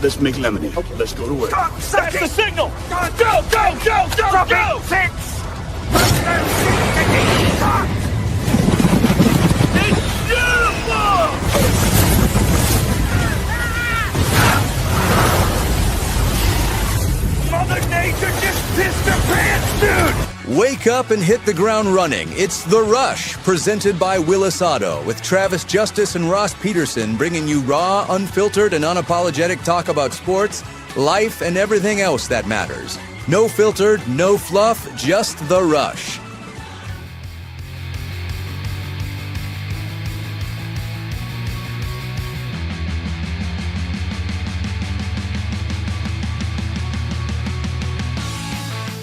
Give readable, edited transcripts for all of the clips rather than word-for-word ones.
Let's make lemonade. Okay. Let's go to work. That's the signal! Go! 6! It's beautiful! Mother Nature just pissed her pants, dude! Wake up and hit the ground running. It's The Rush, presented by Willis Auto, with Travis Justice and Ross Peterson bringing you raw, unfiltered, and unapologetic talk about sports, life, and everything else that matters. No filtered, no fluff, just The Rush.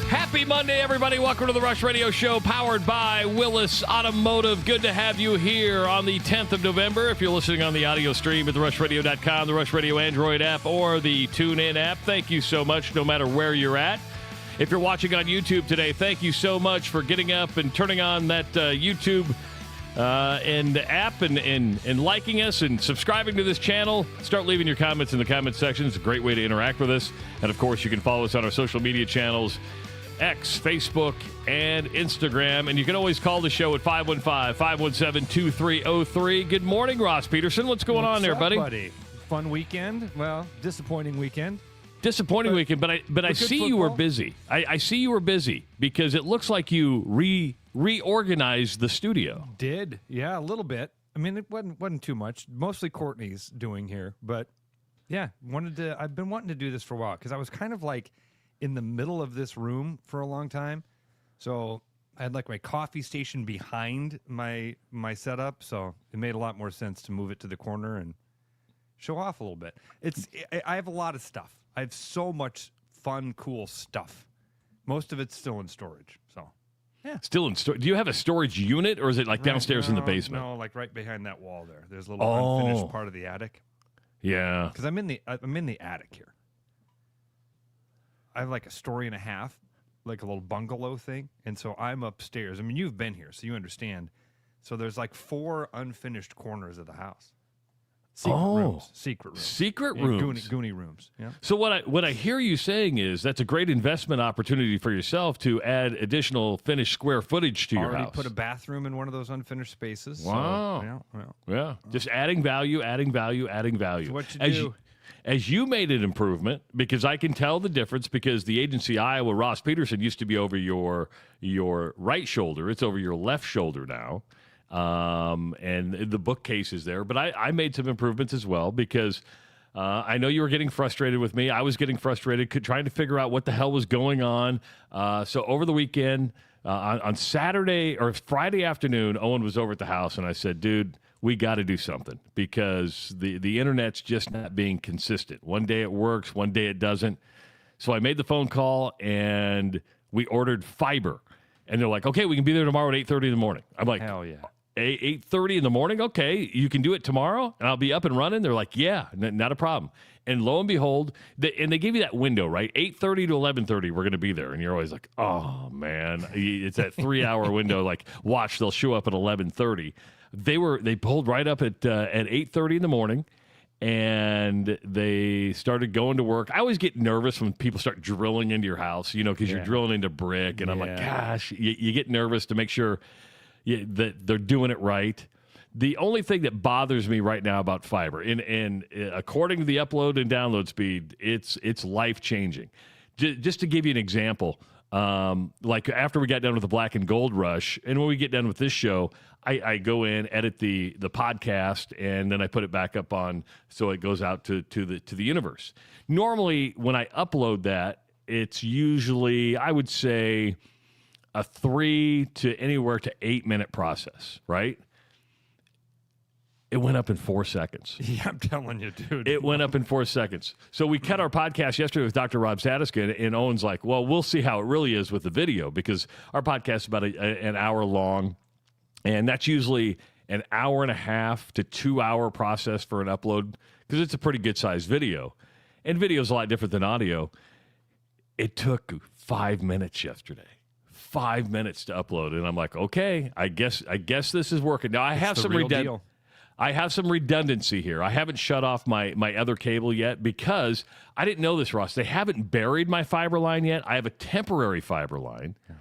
Happy Monday, everybody. Welcome to the Rush Radio Show, powered by Willis Automotive. Good to have you here on the 10th of November. If you're listening on the audio stream at therushradio.com, the Rush Radio Android app, or the TuneIn app, thank you so much, no matter where you're at. If you're watching on YouTube today, thank you so much for getting up and turning on that YouTube and app and liking us and subscribing to this channel. Start leaving your comments in the comment section. It's a great way to interact with us. And, of course, you can follow us on our social media channels, X, Facebook, and Instagram. And you can always call the show at 515-517-2303. Good morning, Ross Peterson. What's going on there, buddy? Fun weekend. Well, disappointing weekend. Disappointing weekend, but I see football. You were busy. I see you were busy because it looks like you reorganized the studio. Did. Yeah, a little bit. I mean, it wasn't too much. Mostly Courtney's doing here. But, yeah, I've been wanting to do this for a while because I was kind of like in the middle of this room for a long time. So I had like my coffee station behind my setup. So it made a lot more sense to move it to the corner and show off a little bit. I have a lot of stuff. I have so much fun, cool stuff. Most of it's still in storage. So, yeah. Still in storage. Do you have a storage unit or is it like downstairs in the basement? No, like right behind that wall there. There's a little unfinished part of the attic. Yeah. Because I'm in the attic here. I have like a story and a half, like a little bungalow thing. And so I'm upstairs. I mean, you've been here, so you understand. So there's like 4 unfinished corners of the house. Secret rooms. Secret rooms. Goonie rooms. Yeah. So what I hear you saying is that's a great investment opportunity for yourself to add additional finished square footage to your house. Already put a bathroom in one of those unfinished spaces. Wow. So, yeah. Just adding value. So what you do? As you made an improvement, because I can tell the difference, because the agency Iowa, Ross Peterson, used to be over your right shoulder. It's over your left shoulder now. And the bookcase is there. But I made some improvements as well because I know you were getting frustrated with me. I was getting frustrated trying to figure out what the hell was going on. So over the weekend, on Saturday or Friday afternoon, Owen was over at the house, and I said, dude, we got to do something because the internet's just not being consistent. One day it works, one day it doesn't. So I made the phone call, and we ordered fiber. And they're like, okay, we can be there tomorrow at 8:30 in the morning. I'm like, hell yeah. 8:30 in the morning. Okay, you can do it tomorrow, and I'll be up and running. They're like, yeah, not a problem. And lo and behold, they give you that window, right? 8:30 to 11:30, we're going to be there. And you're always like, oh, man. It's that 3-hour window. Like, watch, they'll show up at 11:30. They pulled right up at 8:30 in the morning, and they started going to work. I always get nervous when people start drilling into your house, because you're drilling into brick. And I'm like, gosh, you get nervous to make sure that they're doing it right. The only thing that bothers me right now about fiber, and according to the upload and download speed, it's life-changing. Just to give you an example, like after we got done with the Black and Gold Rush, and when we get done with this show, I go in, edit the podcast, and then I put it back up on so it goes out to the universe. Normally, when I upload that, it's usually, I would say, a 3 to anywhere to 8 minute process, right? It went up in 4 seconds. Yeah, I'm telling you, dude. It went up in 4 seconds. So we cut our podcast yesterday with Dr. Rob Statiska, and Owen's like, well, we'll see how it really is with the video, because our podcast is about an hour long, and that's usually an hour and a half to 2 hour process for an upload, because it's a pretty good-sized video. And video is a lot different than audio. It took 5 minutes yesterday. 5 minutes to upload, and I'm like, okay, I guess this is working. Now, I have some redundancy here. I haven't shut off my other cable yet because I didn't know this, Ross. They haven't buried my fiber line yet. I have a temporary fiber line. Yeah.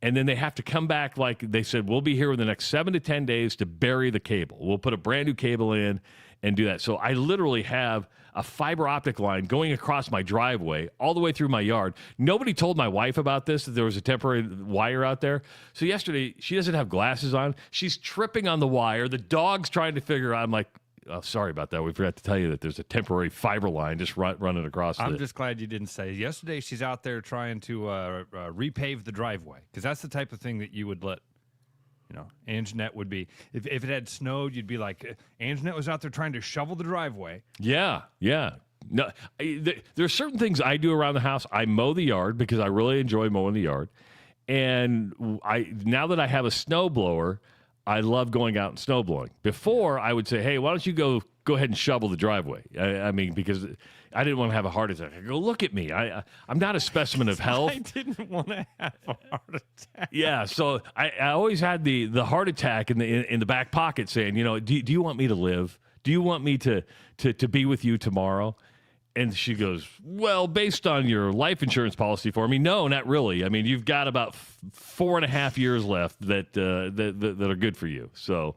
And then they have to come back, like they said, we'll be here in the next 7 to 10 days to bury the cable. We'll put a brand new cable in and do that. So I literally have a fiber optic line going across my driveway all the way through my yard. Nobody told my wife about this, that there was a temporary wire out there. So yesterday, she doesn't have glasses on. She's tripping on the wire. The dog's trying to figure out. I'm like, oh, sorry about that. We forgot to tell you that there's a temporary fiber line just running across. I'm just glad you didn't say. Yesterday, she's out there trying to repave the driveway, because that's the type of thing that you would let, Anjanette would be. If it had snowed, you'd be like, Anjanette was out there trying to shovel the driveway. Yeah. No, there's certain things I do around the house. I mow the yard because I really enjoy mowing the yard. And now that I have a snow blower, I love going out and snow blowing. Before, I would say, hey, why don't you go ahead and shovel the driveway? I mean, because I didn't want to have a heart attack. I go, look at me. I'm not a specimen of health. I didn't want to have a heart attack. Yeah, so I always had the heart attack in the back pocket saying, do you want me to live? Do you want me to be with you tomorrow? And she goes, well, based on your life insurance policy for me, no, not really. I mean, you've got about 4.5 years left that are good for you. So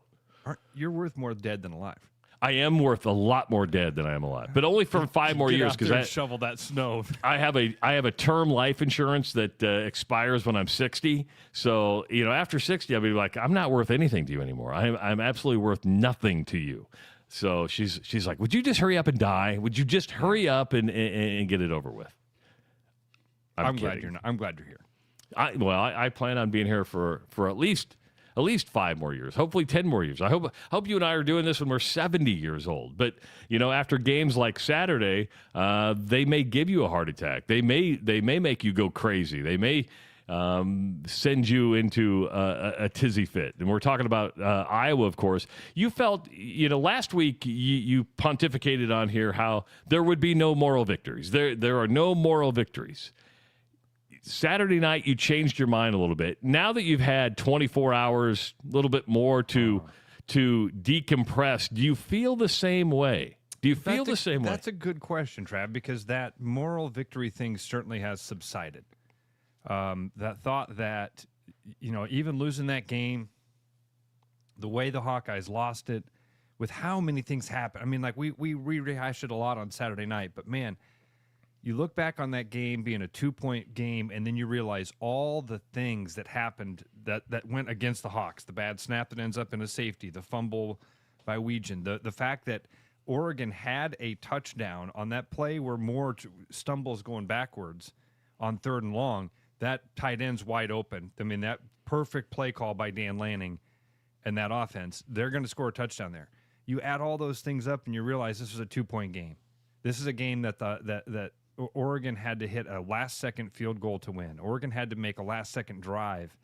you're worth more dead than alive. I am worth a lot more dead than I am alive, but only for 5 more years because I shovel that snow. I have a term life insurance that expires when I'm 60. So after 60, I'll be like, I'm not worth anything to you anymore. I'm absolutely worth nothing to you. So she's like, would you just hurry up and die? Would you just hurry up and get it over with? I'm glad you're here. I plan on being here for at least 5 more years, hopefully 10 more years. I hope you and I are doing this when we're 70 years old. But after games like Saturday, they may give you a heart attack. They may make you go crazy. They may send you into a tizzy fit. And we're talking about Iowa, of course. You felt, last week you pontificated on here how there would be no moral victories. There are no moral victories. Saturday night, you changed your mind a little bit. Now that you've had 24 hours, a little bit more to decompress, do you feel the same way? Do you feel the same way? That's a good question, Trav, because that moral victory thing certainly has subsided. That thought that, even losing that game, the way the Hawkeyes lost it, with how many things happened. I mean, like we rehashed it a lot on Saturday night, but man, you look back on that game being a 2-point game, and then you realize all the things that happened that went against the Hawks. The bad snap that ends up in a safety, the fumble by Weegan, the fact that Oregon had a touchdown on that play where Moore stumbles going backwards on 3rd and long. That tight end's wide open. I mean, that perfect play call by Dan Lanning and that offense, they're going to score a touchdown there. You add all those things up, and you realize this was a 2-point game. This is a game that Oregon had to hit a last-second field goal to win. Oregon had to make a last-second drive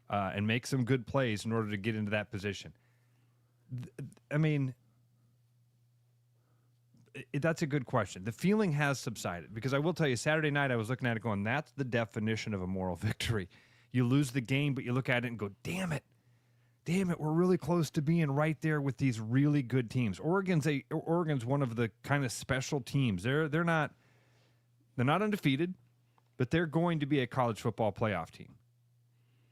and make some good plays in order to get into that position. That's a good question. The feeling has subsided because I will tell you, Saturday night I was looking at it going, that's the definition of a moral victory. You lose the game, but you look at it and go, damn it, we're really close to being right there with these really good teams. Oregon's one of the kind of special teams. They're not undefeated, but they're going to be a college football playoff team.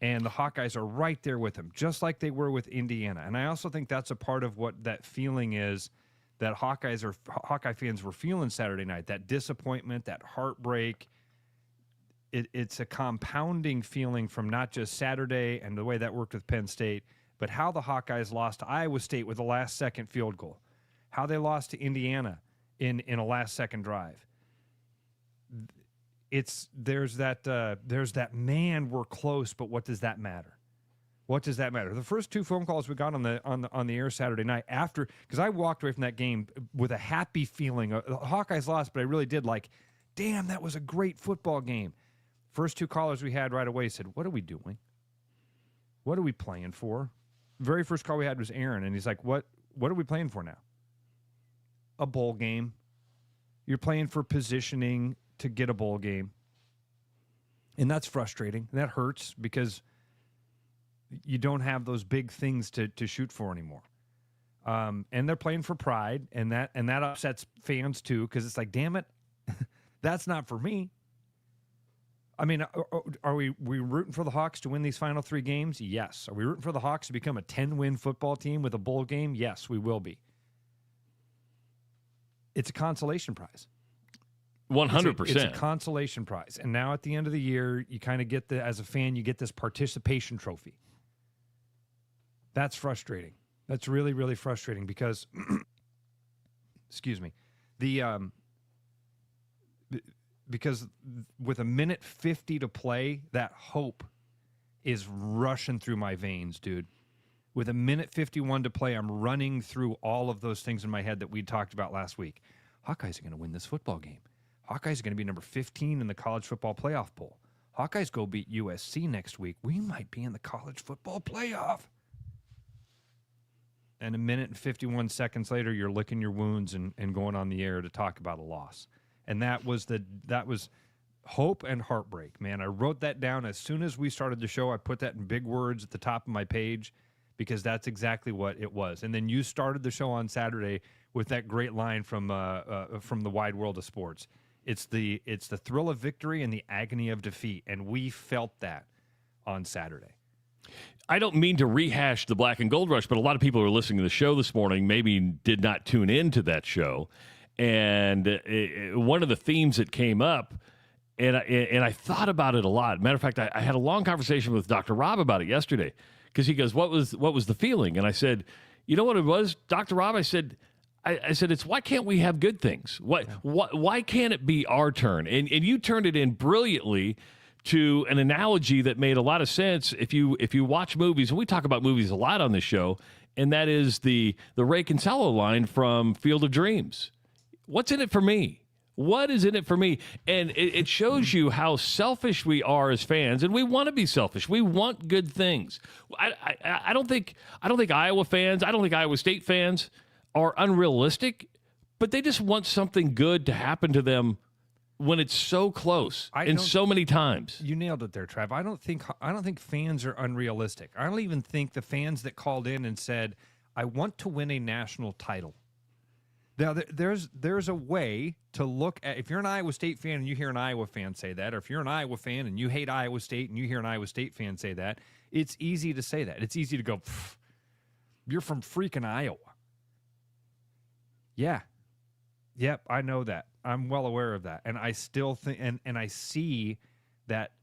And the Hawkeyes are right there with them, just like they were with Indiana. And I also think that's a part of what that feeling is that Hawkeye fans were feeling Saturday night, that disappointment, that heartbreak. It's a compounding feeling from not just Saturday and the way that worked with Penn State, but how the Hawkeyes lost to Iowa State with a last-second field goal, how they lost to Indiana in a last-second drive. There's that man, we're close, but what does that matter? What does that matter? The first two phone calls we got on the air Saturday night after, because I walked away from that game with a happy feeling. The Hawkeyes lost, but I really did damn, that was a great football game. First two callers we had right away said, what are we doing? What are we playing for? Very first call we had was Aaron, and he's like, what are we playing for now? A bowl game. You're playing for positioning to get a bowl game. And that's frustrating. That hurts because you don't have those big things to shoot for anymore. And they're playing for pride, and that upsets fans too, because it's like, damn it, that's not for me. I mean, are we rooting for the Hawks to win these final 3 games? Yes. Are we rooting for the Hawks to become a 10-win football team with a bowl game? Yes, we will be. It's a consolation prize. 100%. It's a consolation prize. And now at the end of the year, you kind of get as a fan, you get this participation trophy. That's frustrating. That's really, really frustrating because, excuse me, because with a minute 50 to play, that hope is rushing through my veins, dude. With a minute 51 to play, I'm running through all of those things in my head that we talked about last week. Hawkeyes are going to win this football game. Hawkeyes are going to be number 15 in the college football playoff poll. Hawkeyes go beat USC next week. We might be in the college football playoff. And a minute and 51 seconds later, you're licking your wounds and going on the air to talk about a loss. And that was hope and heartbreak, man. I wrote that down as soon as we started the show. I put that in big words at the top of my page because that's exactly what it was. And then you started the show on Saturday with that great line from the wide world of sports. It's the thrill of victory and the agony of defeat, and we felt that on Saturday. I don't mean to rehash the Black and Gold Rush, but a lot of people who are listening to the show this morning maybe did not tune into that show. And one of the themes that came up, and I thought about it a lot. Matter of fact, I had a long conversation with Dr. Rob about it yesterday because he goes, "What was the feeling?" And I said, "You know what it was, Dr. Rob?" I said, "It's why can't we have good things? Why can't it be our turn?" And you turned it in brilliantly to an analogy that made a lot of sense. If you watch movies, and we talk about movies a lot on this show, and that is the Ray Kinsella line from Field of Dreams. What's in it for me? What is in it for me? And it shows you how selfish we are as fans, and we want to be selfish. We want good things. I don't think Iowa fans, I don't think Iowa State fans are unrealistic, but they just want something good to happen to them when it's so close and so many times. You nailed it there, Trav. I don't think fans are unrealistic. I don't even think the fans that called in and said, "I want to win a national title." Now, there's a way to look at, if you're an Iowa State fan and you hear an Iowa fan say that, or if you're an Iowa fan and you hate Iowa State and you hear an Iowa State fan say that, it's easy to say that. It's easy to go, "You're from freaking Iowa." Yeah. Yep, I know that. I'm well aware of that. And I still think, and I see that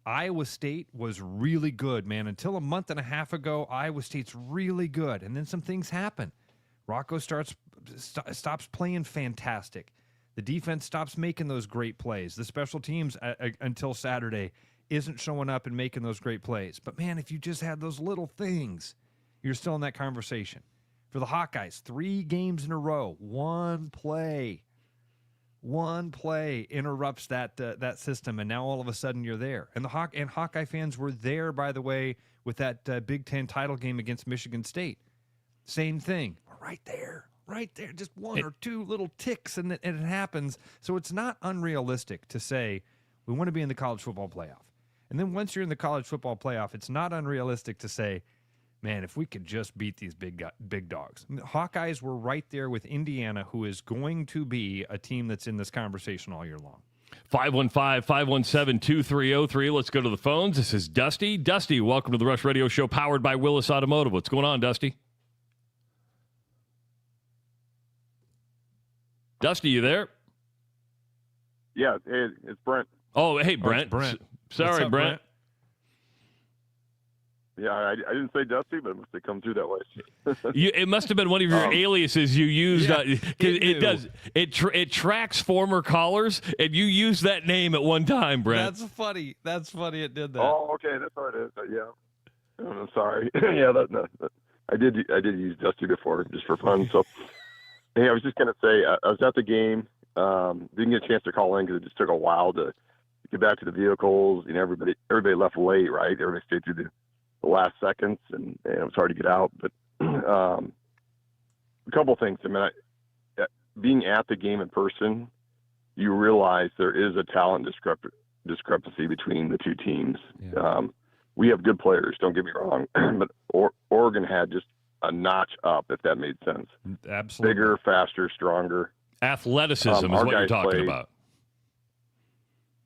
Iowa State was really good, man. Until a month and a half ago, Iowa State's really good. And then some things happen. Rocco stops playing fantastic. The defense stops making those great plays. The special teams until Saturday isn't showing up and making those great plays. But, man, if you just had those little things, you're still in that conversation. For the Hawkeyes, 3 games in a row, 1 play. One play interrupts that system, and now all of a sudden you're there. And Hawkeye fans were there, by the way, with that Big Ten title game against Michigan State. Same thing. We're right there. Just one or two little ticks, and it happens. So it's not unrealistic to say we want to be in the college football playoff. And then once you're in the college football playoff, it's not unrealistic to say, man, if we could just beat these big dogs. The Hawkeyes were right there with Indiana, who is going to be a team that's in this conversation all year long. 515-517-2303. Let's go to the phones. This is Dusty. Dusty, welcome to the Rush Radio Show powered by Willis Automotive. What's going on, Dusty? Dusty, you there? Yeah, hey, it's Brent. Oh, hey, Brent. Brent. Sorry, up, Brent. Yeah, I didn't say Dusty, but it must have come through that way. It must have been one of your aliases you used. Yeah, it does. It tracks former callers, and you used that name at one time, Brent. That's funny. It did that. Oh, okay, that's what it is. Yeah, I'm sorry. Yeah, I did use Dusty before just for fun. So, hey, I was just gonna say I was at the game. Didn't get a chance to call in because it just took a while to get back to the vehicles. You know, everybody left late, right? Everybody stayed through the last seconds, and it was hard to get out. But a couple things. I mean, being at the game in person, you realize there is a talent discrepancy between the two teams. Yeah. We have good players, don't get me wrong, but Oregon had just a notch up, if that made sense. Absolutely. Bigger, faster, stronger. Athleticism is what you're talking about.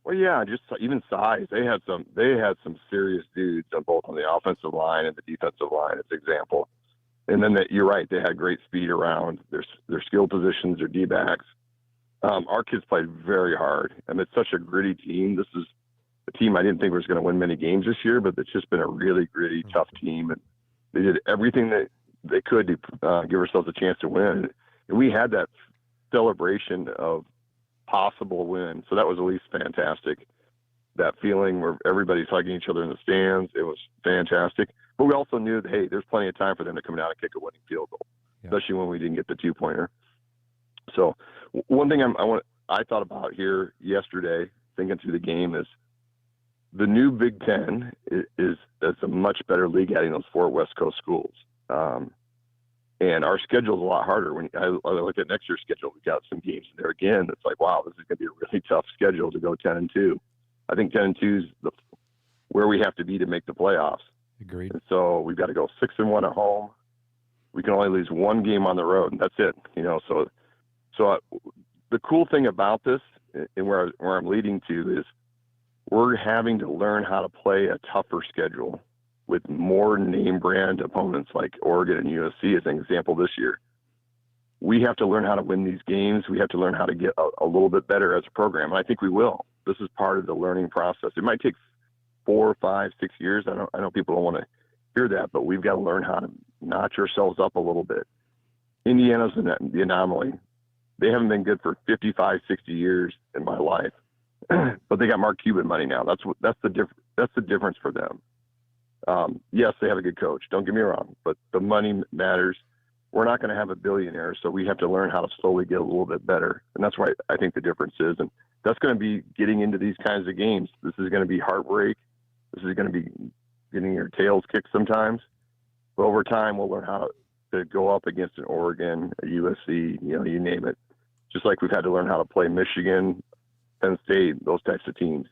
Well, yeah, just even size. They had some serious dudes on both on the offensive line and the defensive line, as an example. And then you're right, they had great speed around their skill positions, their D-backs. Our kids played very hard, and it's such a gritty team. This is a team I didn't think was going to win many games this year, but it's just been a really gritty, tough team, and they did everything that they could to give ourselves a chance to win. And we had that celebration of possible win, so that was at least fantastic. That feeling where everybody's hugging each other in the stands, it was fantastic. But we also knew that, hey, there's plenty of time for them to come down and kick a winning field goal, especially when we didn't get the 2-pointer. So one thing I thought about here yesterday, thinking through the game, is the new Big Ten is a much better league adding those 4 West Coast schools. And our schedule is a lot harder. When I look at next year's schedule, we've got some games in there again. It's like, wow, this is going to be a really tough schedule to go 10-2. I think 10-2 is where we have to be to make the playoffs. Agreed. And so we've got to go 6-1 at home. We can only lose one game on the road, and that's it. You know, so the cool thing about this, and where I'm leading to, is we're having to learn how to play a tougher schedule with more name brand opponents like Oregon and USC as an example this year. We have to learn how to win these games. We have to learn how to get a little bit better as a program. And I think we will. This is part of the learning process. It might take 4, 5, 6 years. I know people don't want to hear that, but we've got to learn how to notch ourselves up a little bit. Indiana's the anomaly. They haven't been good for 55, 60 years in my life, but they got Mark Cuban money now. That's the difference for them. Yes, they have a good coach. Don't get me wrong, but the money matters. We're not going to have a billionaire, so we have to learn how to slowly get a little bit better. And that's why I think the difference is. And that's going to be getting into these kinds of games. This is going to be heartbreak. This is going to be getting your tails kicked sometimes. But over time, we'll learn how to go up against an Oregon, a USC, you name it. Just like we've had to learn how to play Michigan, Penn State, those types of teams.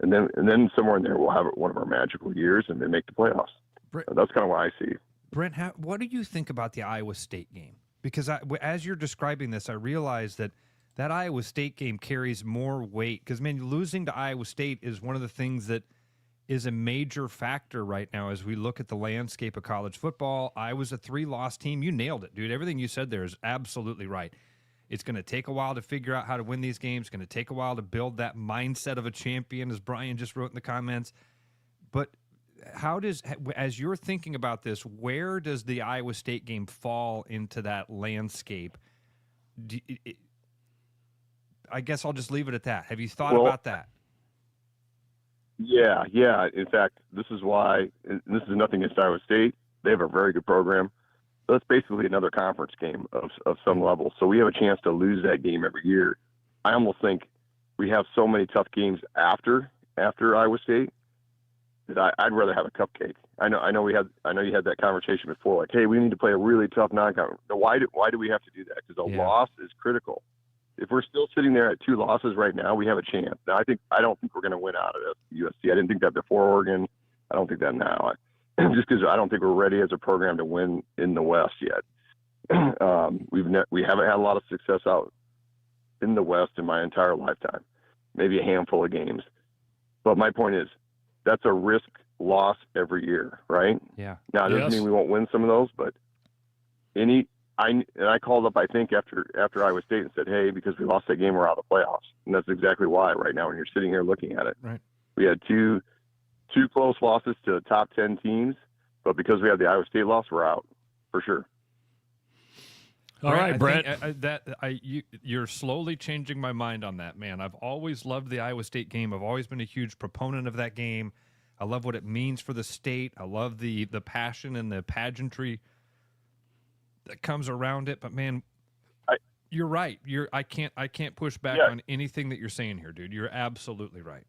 And then somewhere in there, we'll have one of our magical years and then make the playoffs. That's kind of what I see. Brent, what do you think about the Iowa State game? Because as you're describing this, I realize that Iowa State game carries more weight. Because, man, losing to Iowa State is one of the things that is a major factor right now as we look at the landscape of college football. Iowa's a 3-loss team. You nailed it, dude. Everything you said there is absolutely right. It's going to take a while to figure out how to win these games. It's going to take a while to build that mindset of a champion, as Brian just wrote in the comments. But as you're thinking about this, where does the Iowa State game fall into that landscape? I guess I'll just leave it at that. Have you thought about that? Yeah. In fact, this is why, and this is nothing against Iowa State. They have a very good program. That's basically another conference game of some level. So we have a chance to lose that game every year. I almost think we have so many tough games after Iowa State that I'd rather have a cupcake. I know you had that conversation before, like, hey, we need to play a really tough non-conference. Why do we have to do that? Because a loss is critical. If we're still sitting there at 2 losses right now, we have a chance. Now, I don't think we're going to win out of USC. I didn't think that before Oregon. I don't think that now. Just because I don't think we're ready as a program to win in the West yet. We haven't had a lot of success out in the West in my entire lifetime. Maybe a handful of games. But my point is, that's a risk loss every year, right? Yeah. Now, it doesn't mean we won't win some of those, but I called up, I think, after Iowa State and said, hey, because we lost that game, we're out of the playoffs. And that's exactly why right now when you're sitting here looking at it. Right. We had two close losses to the top 10 teams, but because we had the Iowa State loss, we're out for sure. All right, Brent. You're slowly changing my mind on that, man. I've always loved the Iowa State game. I've always been a huge proponent of that game. I love what it means for the state. I love the passion and the pageantry that comes around it. But man, you're right. I can't push back on anything that you're saying here, dude. You're absolutely right.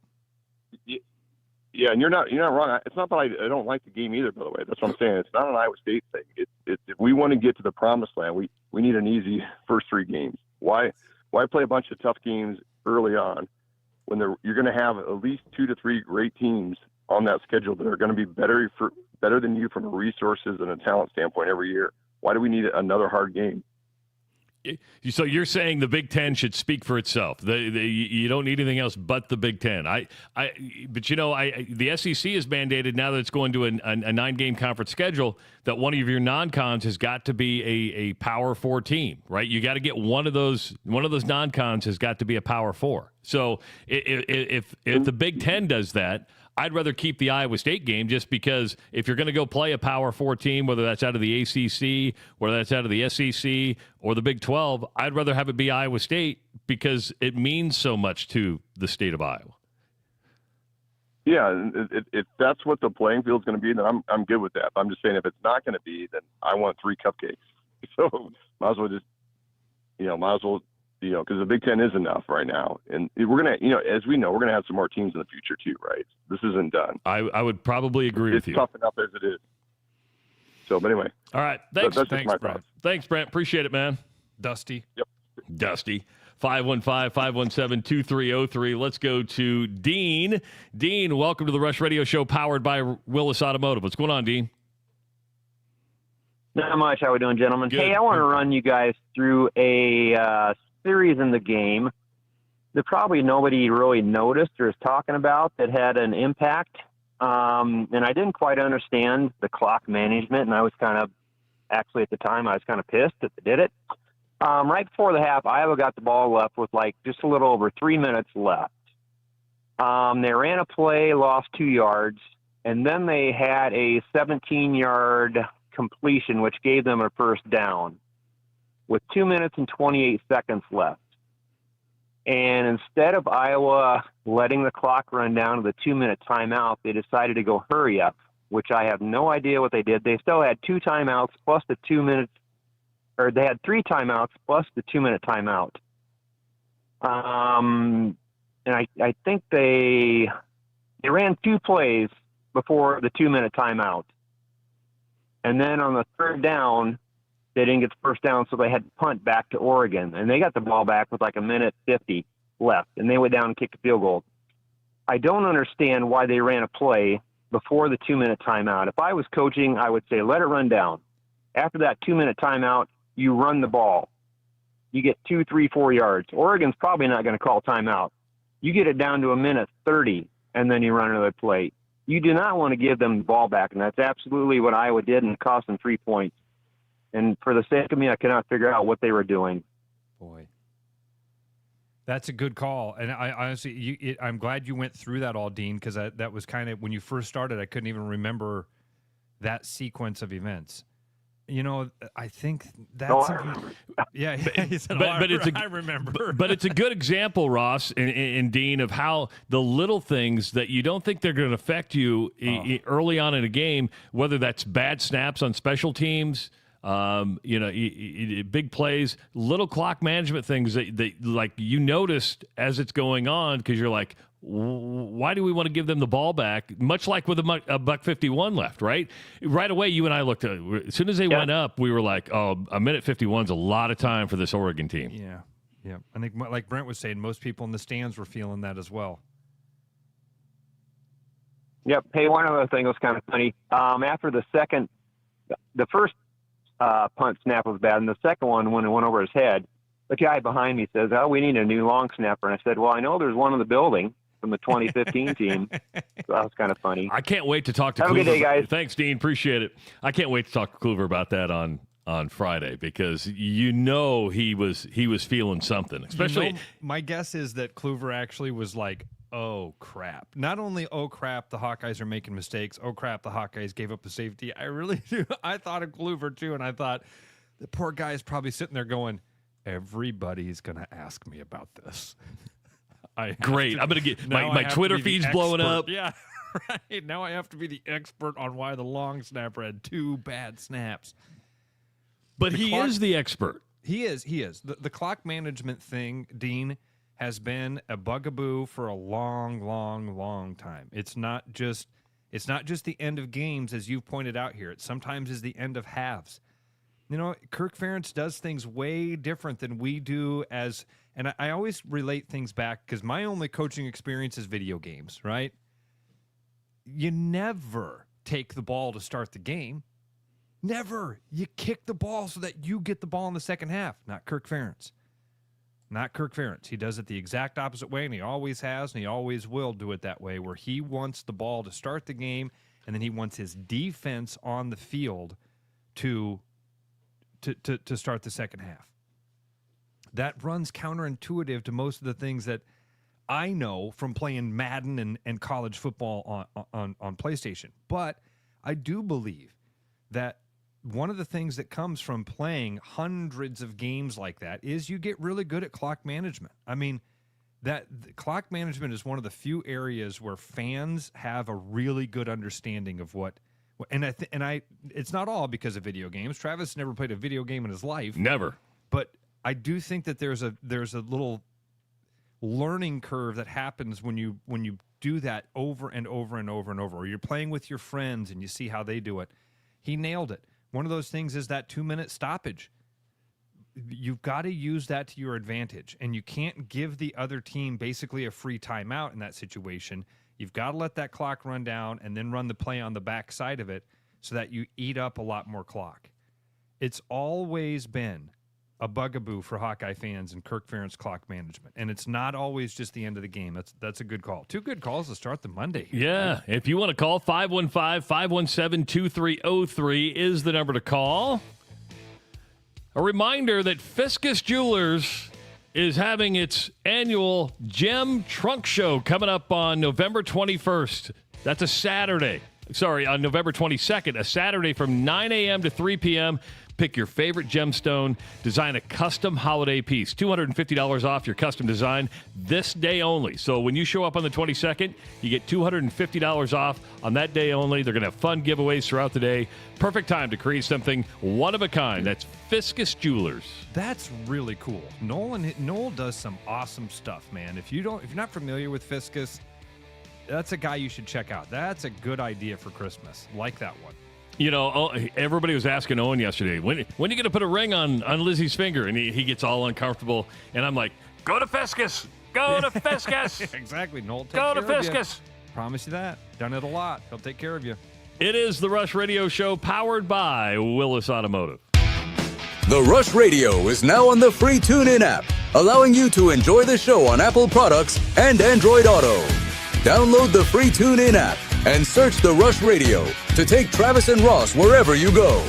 Yeah, and you're not wrong. It's not that I don't like the game either, by the way. That's what I'm saying. It's not an Iowa State thing. It's if we want to get to the promised land, we need an easy first 3 games. Why play a bunch of tough games early on when you're going to have at least 2 to 3 great teams on that schedule that are going to be better than you from a resources and a talent standpoint every year? Why do we need another hard game? So you're saying the Big Ten should speak for itself. You don't need anything else but the Big Ten. But the SEC is mandated now that it's going to a 9-game conference schedule that one of your non-cons has got to be a Power 4 team, right? You got to get one of those non-cons has got to be a Power 4. So if the Big Ten does that, I'd rather keep the Iowa State game just because if you're going to go play a Power 4 team, whether that's out of the ACC, whether that's out of the SEC or the Big 12, I'd rather have it be Iowa State because it means so much to the state of Iowa. Yeah, if that's what the playing field is going to be, then I'm good with that. But I'm just saying if it's not going to be, then I want 3 cupcakes. So might as well because the Big Ten is enough right now. And we're going to, as we know, we're going to have some more teams in the future too, right? This isn't done. I would probably agree with you. It's tough enough as it is. So, but anyway. All right. Thanks. That's Thanks, my Brent. thoughts. Thanks, Brent. Appreciate it, man. Dusty. Yep. Dusty. 515-517-2303. Let's go to Dean. Dean, welcome to the Rush Radio Show powered by Willis Automotive. What's going on, Dean? Not much. How we doing, gentlemen? Good. Hey, I want to run you guys through a series in the game that probably nobody really noticed or is talking about that had an impact. And I didn't quite understand the clock management, and I was actually at the time, I was kind of pissed that they did it. Right before the half, Iowa got the ball left with just a little over 3 minutes left. They ran a play, lost 2 yards, and then they had a 17-yard completion, which gave them a first down with 2 minutes and 28 seconds left. And instead of Iowa letting the clock run down to the 2-minute timeout, they decided to go hurry up, which I have no idea what they did. They still had 2 timeouts plus the 2 minutes, or they had 3 timeouts plus the 2-minute timeout. And I think they ran 2 plays before the 2-minute timeout. And then on the third down, they didn't get the first down, so they had to punt back to Oregon. And they got the ball back with 1:50 left, and they went down and kicked a field goal. I don't understand why they ran a play before the 2-minute timeout. If I was coaching, I would say let it run down. After that 2-minute timeout, you run the ball. You get 2, 3, 4 yards. Oregon's probably not going to call timeout. You get it down to 1:30, and then you run another play. You do not want to give them the ball back, and that's absolutely what Iowa did, and it cost them 3 points. And for the sake of me, I cannot figure out what they were doing. Boy, that's a good call. And I honestly, I'm glad you went through that all, Dean, because that was kind of when you first started. I couldn't even remember that sequence of events. I think that's yeah. He said, but I remember. But it's a good example, Ross and Dean, of how the little things that you don't think they're going to affect you early on in a game, whether that's bad snaps on special teams. Big plays, little clock management things that like you noticed as it's going on because you're like, why do we want to give them the ball back? Much like with a $1:51 left, right? Right away, you and I looked at it. As soon as they went up, we were like, oh, a minute 51 is a lot of time for this Oregon team. Yeah. I think, like Brent was saying, most people in the stands were feeling that as well. Yep. Hey, one other thing was kind of funny. After the first punt snap was bad, and the second one, when it went over his head, the guy behind me says, "Oh, we need a new long snapper." And I said, "Well, I know there's one in the building from the 2015 team." So that was kind of funny. I can't wait to talk to Have Kluver. a good day, guys. Thanks, Dean. Appreciate it. I can't wait to talk to Kluver about that on Friday because he was feeling something. Especially, my guess is that Kluver actually was like, oh, crap. Not only, oh, crap, the Hawkeyes are making mistakes. Oh, crap, the Hawkeyes gave up a safety. I really do. I thought of Kluver, too, and I thought, the poor guy is probably sitting there going, everybody's going to ask me about this. Great. I'm going to get my Twitter feed's blowing up. Yeah, right. Now I have to be the expert on why the long snapper had 2 bad snaps. But he is the expert. He is. The clock management thing, Dean, has been a bugaboo for a long, long, long time. It's not just the end of games, as you've pointed out here. It sometimes is the end of halves. Kirk Ferentz does things way different than we do and I always relate things back because my only coaching experience is video games, right? You never take the ball to start the game. Never. You kick the ball so that you get the ball in the second half. Not Kirk Ferentz. He does it the exact opposite way, and he always has, and he always will do it that way, where he wants the ball to start the game, and then he wants his defense on the field to start the second half. That runs counterintuitive to most of the things that I know from playing Madden and college football on PlayStation. But I do believe that one of the things that comes from playing hundreds of games like that is you get really good at clock management. I mean, clock management is one of the few areas where fans have a really good understanding of what. And it's not all because of video games. Travis never played a video game in his life. Never. But I do think that there's a little learning curve that happens when you do that over and over and over and over. Or you're playing with your friends and you see how they do it. He nailed it. One of those things is that 2-minute stoppage. You've got to use that to your advantage, and you can't give the other team basically a free timeout in that situation. You've got to let that clock run down and then run the play on the back side of it so that you eat up a lot more clock. It's always been a bugaboo for Hawkeye fans and Kirk Ferentz clock management, and it's not always just the end of the game. That's a good call. 2 good calls to start the Monday. Yeah, if you want to call, 515-517-2303 is the number to call. A reminder that Fiscus Jewelers is having its annual Gem Trunk Show coming up on November 21st. That's a Saturday. On November 22nd, a Saturday from 9 a.m. to 3 p.m., pick your favorite gemstone, design a custom holiday piece. $250 off your custom design this day only. So when you show up on the 22nd, you get $250 off on that day only. They're going to have fun giveaways throughout the day. Perfect time to create something one of a kind. That's Fiscus Jewelers. That's really cool. Noel does some awesome stuff, man. If you're not familiar with Fiscus, that's a guy you should check out. That's a good idea for Christmas. Like that one. Everybody was asking Owen yesterday, when are you going to put a ring on Lizzie's finger? And he gets all uncomfortable. And I'm like, go to Fiscus. Go to Fiscus. Exactly. Noel, go to Fiscus. Promise you that. Done it a lot. He'll take care of you. It is the Rush Radio Show powered by Willis Automotive. The Rush Radio is now on the free TuneIn app, allowing you to enjoy the show on Apple products and Android Auto. Download the free TuneIn app and search The Rush Radio to take Travis and Ross wherever you go.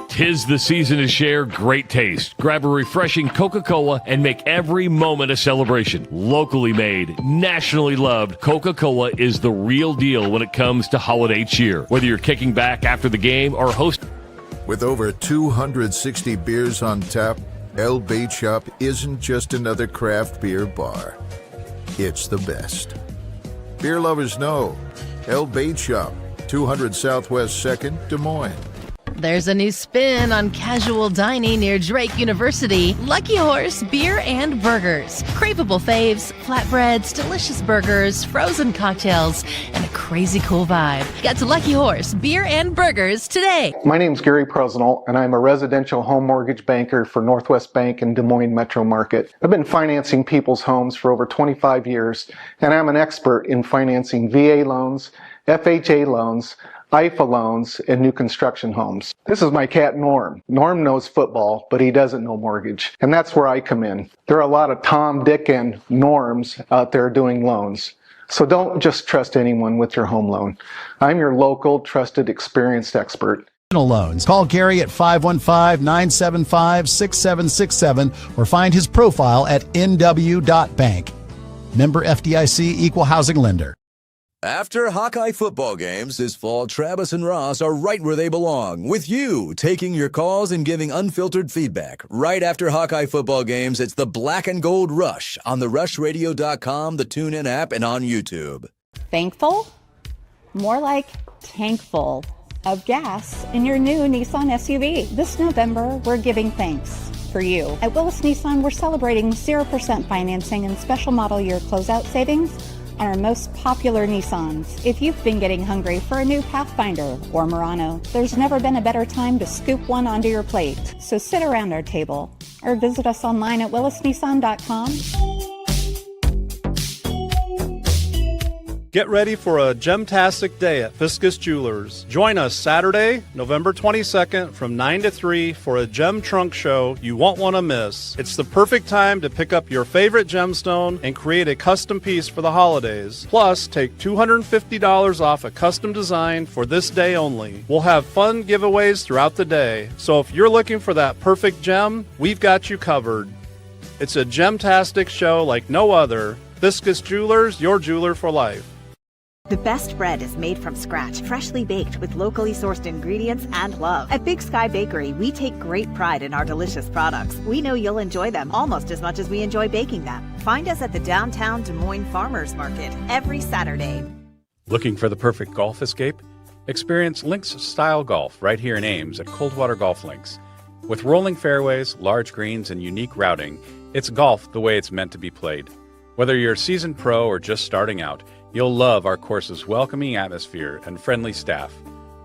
'Tis the season to share great taste. Grab a refreshing Coca-Cola and make every moment a celebration. Locally made, nationally loved, Coca-Cola is the real deal when it comes to holiday cheer. Whether you're kicking back after the game or hosting. With over 260 beers on tap, El Bait Shop isn't just another craft beer bar. It's the best. Beer lovers know El Bait Shop, 200 Southwest 2nd, Des Moines. There's a new spin on casual dining near Drake University. Lucky Horse Beer and Burgers. Craveable faves, flatbreads, delicious burgers, frozen cocktails, and a crazy cool vibe. Get to Lucky Horse Beer and Burgers today. My name's Gary Prosnell, and I'm a residential home mortgage banker for Northwest Bank in Des Moines Metro Market. I've been financing people's homes for over 25 years, and I'm an expert in financing VA loans, FHA loans, IFA loans, and new construction homes. This is my cat Norm. Norm knows football, but he doesn't know mortgage. And that's where I come in. There are a lot of Tom, Dick, and Norms out there doing loans. So don't just trust anyone with your home loan. I'm your local, trusted, experienced expert. Loans. Call Gary at 515-975-6767 or find his profile at nw.bank. Member FDIC, Equal Housing Lender. After Hawkeye football games this fall, Travis and Ross are right where they belong, with you taking your calls and giving unfiltered feedback. Right after Hawkeye football games, it's the Black and Gold Rush on the rushradio.com, the TuneIn app, and on YouTube. Thankful? More like tankful of gas in your new Nissan SUV. This November, we're giving thanks for you. At Willis Nissan, we're celebrating 0% financing and special model year closeout savings on our most popular Nissans. If you've been getting hungry for a new Pathfinder or Murano, there's never been a better time to scoop one onto your plate. So sit around our table or visit us online at willisnissan.com. Get ready for a gemtastic day at Fiscus Jewelers. Join us Saturday, November 22nd from 9 to 3 for a gem trunk show you won't want to miss. It's the perfect time to pick up your favorite gemstone and create a custom piece for the holidays. Plus, take $250 off a custom design for this day only. We'll have fun giveaways throughout the day. So if you're looking for that perfect gem, we've got you covered. It's a gemtastic show like no other. Fiscus Jewelers, your jeweler for life. The best bread is made from scratch, freshly baked with locally sourced ingredients and love. At Big Sky Bakery, we take great pride in our delicious products. We know you'll enjoy them almost as much as we enjoy baking them. Find us at the downtown Des Moines Farmers Market every Saturday. Looking for the perfect golf escape? Experience links-style golf right here in Ames at Coldwater Golf Links. With rolling fairways, large greens, and unique routing, it's golf the way it's meant to be played. Whether you're a seasoned pro or just starting out, you'll love our course's welcoming atmosphere and friendly staff.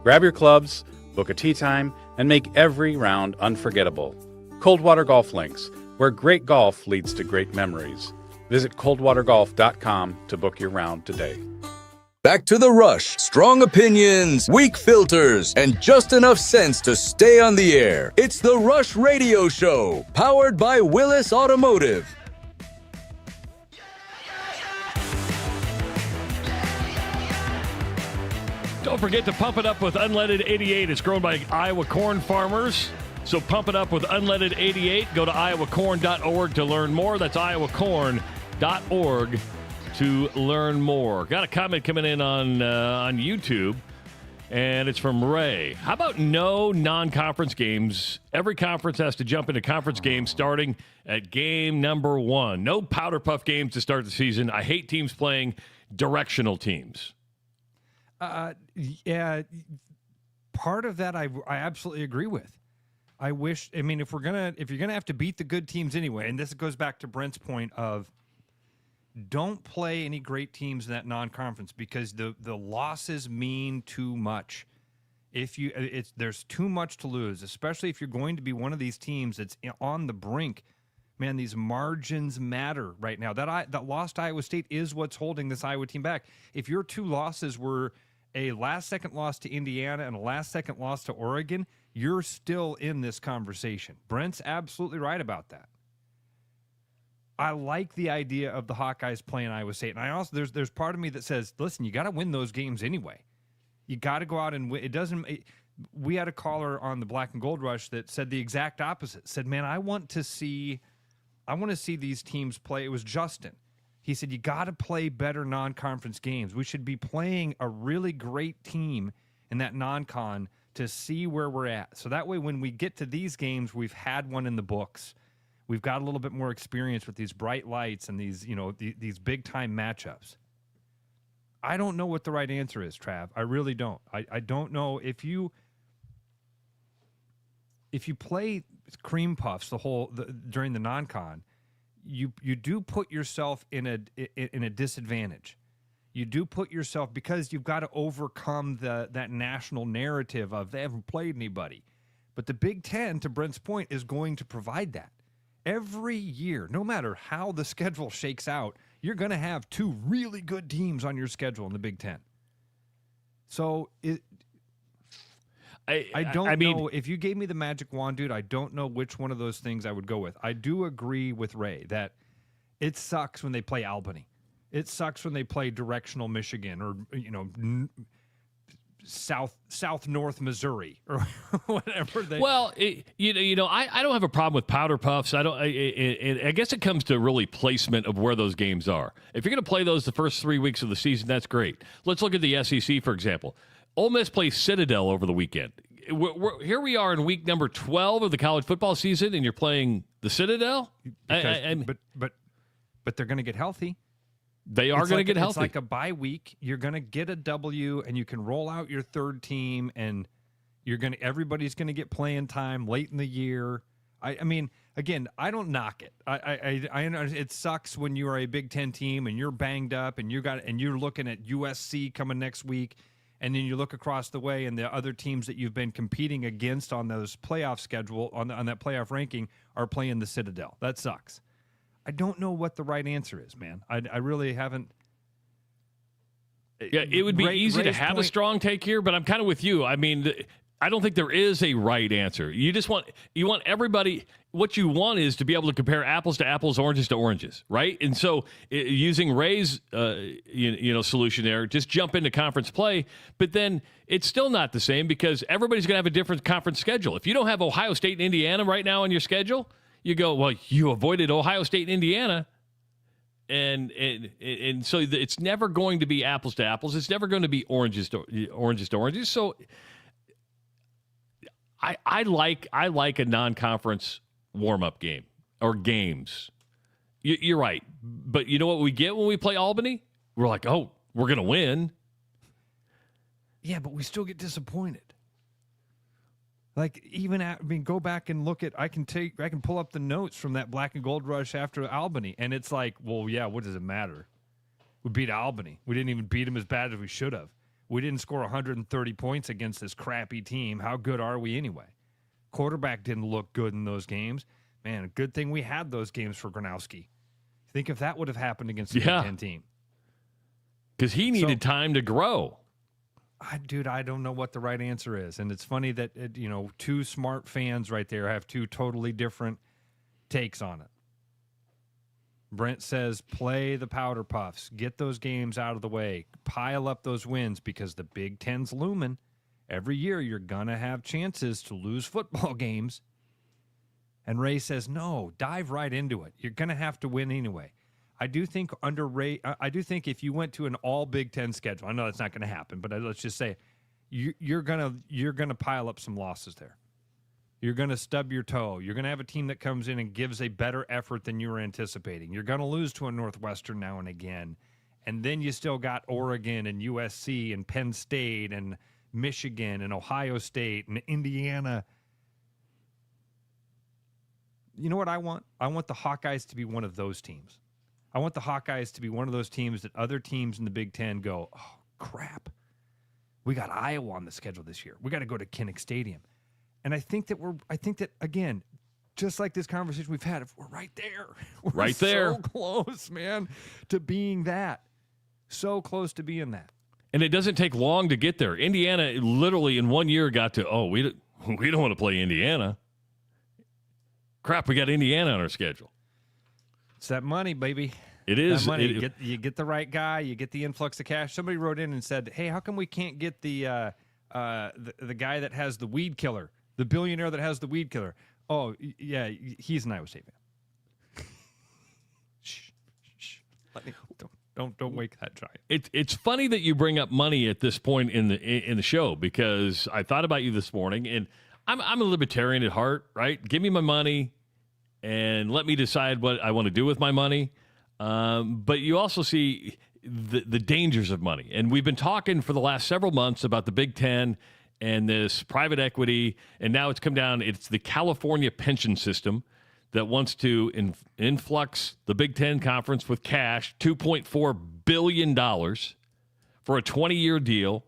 Grab your clubs, book a tee time, and make every round unforgettable. Coldwater Golf Links, where great golf leads to great memories. Visit coldwatergolf.com to book your round today. Back to the Rush. Strong opinions, weak filters, and just enough sense to stay on the air. It's the Rush Radio Show, powered by Willis Automotive. Don't forget to pump it up with Unleaded 88. It's grown by Iowa corn farmers. So pump it up with Unleaded 88. Go to iowacorn.org to learn more. That's iowacorn.org to learn more. Got a comment coming in on YouTube, and it's from Ray. How about no non-conference games? Every conference has to jump into conference games starting at game number 1. No powder puff games to start the season. I hate teams playing directional teams. Yeah, part of that I absolutely agree with. I wish, I mean, if you're gonna have to beat the good teams anyway, and this goes back to Brent's point of don't play any great teams in that non-conference because the losses mean too much. There's too much to lose, especially if you're going to be one of these teams that's on the brink. Man, these margins matter right now. That lost Iowa State is what's holding this Iowa team back. If your two losses were a last-second loss to Indiana and a last-second loss to Oregon, you're still in this conversation. Brent's absolutely right about that. I like the idea of the Hawkeyes playing Iowa State, and I also there's part of me that says, listen, you got to win those games anyway. You got to go out and win. We had a caller on the Black and Gold Rush that said the exact opposite. Said, man, I want to see these teams play. It was Justin. He said, you got to play better non-conference games. We should be playing a really great team in that non-con to see where we're at. So that way, when we get to these games, we've had one in the books. We've got a little bit more experience with these bright lights and these, these big-time matchups. I don't know what the right answer is, Trav. I really don't. I don't know if you if you play cream puffs during the non-con, you do put yourself in a disadvantage. You do put yourself, because you've got to overcome that national narrative of they haven't played anybody. But the Big Ten, to Brent's point, is going to provide that. Every year, no matter how the schedule shakes out, you're going to have two really good teams on your schedule in the Big Ten. So I don't know. If you gave me the magic wand, dude, I don't know which one of those things I would go with. I do agree with Ray that it sucks when they play Albany. It sucks when they play directional Michigan or, South North Missouri or whatever. I don't have a problem with powder puffs. I guess it comes to really placement of where those games are. If you're going to play those the first 3 weeks of the season, that's great. Let's look at the SEC, for example. Ole Miss plays Citadel over the weekend. Here we are in week number 12 of the college football season, and you're playing the Citadel? But they're going to get healthy. They are going to get healthy. It's like a bye week. You're going to get a W, and you can roll out your third team, and everybody's going to get playing time late in the year. I mean, again, I don't knock it. I know it sucks when you are a Big Ten team and you're banged up, and you're looking at USC coming next week, and then you look across the way, and the other teams that you've been competing against on those playoff schedule on that playoff ranking are playing the Citadel. That sucks. I don't know what the right answer is, man. I really haven't. Yeah, it would be easy to have a strong take here, but I'm kind of with you. I mean, I don't think there is a right answer. You want everybody. What you want is to be able to compare apples to apples, oranges to oranges, right? And so, using Ray's solution there, just jump into conference play. But then it's still not the same because everybody's going to have a different conference schedule. If you don't have Ohio State and Indiana right now on your schedule, you go, well, you avoided Ohio State and Indiana. And so it's never going to be apples to apples. It's never going to be oranges to oranges. So I like a non-conference warm-up game or games. You're right. But you know what we get when we play Albany? We're like, oh, we're going to win. Yeah, but we still get disappointed. Like, go back and look at, I can pull up the notes from that black and gold rush after Albany, and it's like, well, yeah, what does it matter? We beat Albany. We didn't even beat them as bad as we should have. We didn't score 130 points against this crappy team. How good are we anyway? Quarterback didn't look good in those games. Man, a good thing we had those games for Gronowski. Think if that would have happened against the Big Ten team. Because he needed time to grow. Dude, I don't know what the right answer is. And it's funny that, two smart fans right there have two totally different takes on it. Brent says, play the powder puffs. Get those games out of the way. Pile up those wins because the Big Ten's looming. Every year you're going to have chances to lose football games. And Ray says, no, dive right into it. You're going to have to win anyway. I do think under Ray, I do think if you went to an all Big Ten schedule, I know that's not going to happen, but let's just say you're gonna pile up some losses there. You're gonna stub your toe. You're gonna have a team that comes in and gives a better effort than you were anticipating. You're gonna lose to a Northwestern now and again, and then you still got Oregon and USC and Penn State and Michigan and Ohio State and Indiana. You know what I want? I want the Hawkeyes to be one of those teams. I want the Hawkeyes to be one of those teams that other teams in the Big Ten go, oh, crap. We got Iowa on the schedule this year. We got to go to Kinnick Stadium. And I think that, again, just like this conversation we've had, if we're right there. We're right there. So close, man, to being that. So close to being that. And it doesn't take long to get there. Indiana literally in 1 year got to, we don't want to play Indiana. Crap, we got Indiana on our schedule. It's that money, baby. It is. That money. You get the right guy. You get the influx of cash. Somebody wrote in and said, hey, how come we can't get the guy that has the weed killer, the billionaire that has the weed killer? Oh, yeah, he's an Iowa State fan. Shh. Don't wake that giant. It's funny that you bring up money at this point in the show because I thought about you this morning, and I'm a libertarian at heart, right? Give me my money and let me decide what I want to do with my money. But you also see the dangers of money. And we've been talking for the last several months about the Big Ten and this private equity, and now it's come down. It's the California pension system that wants to influx the Big Ten Conference with cash, $2.4 billion for a 20-year deal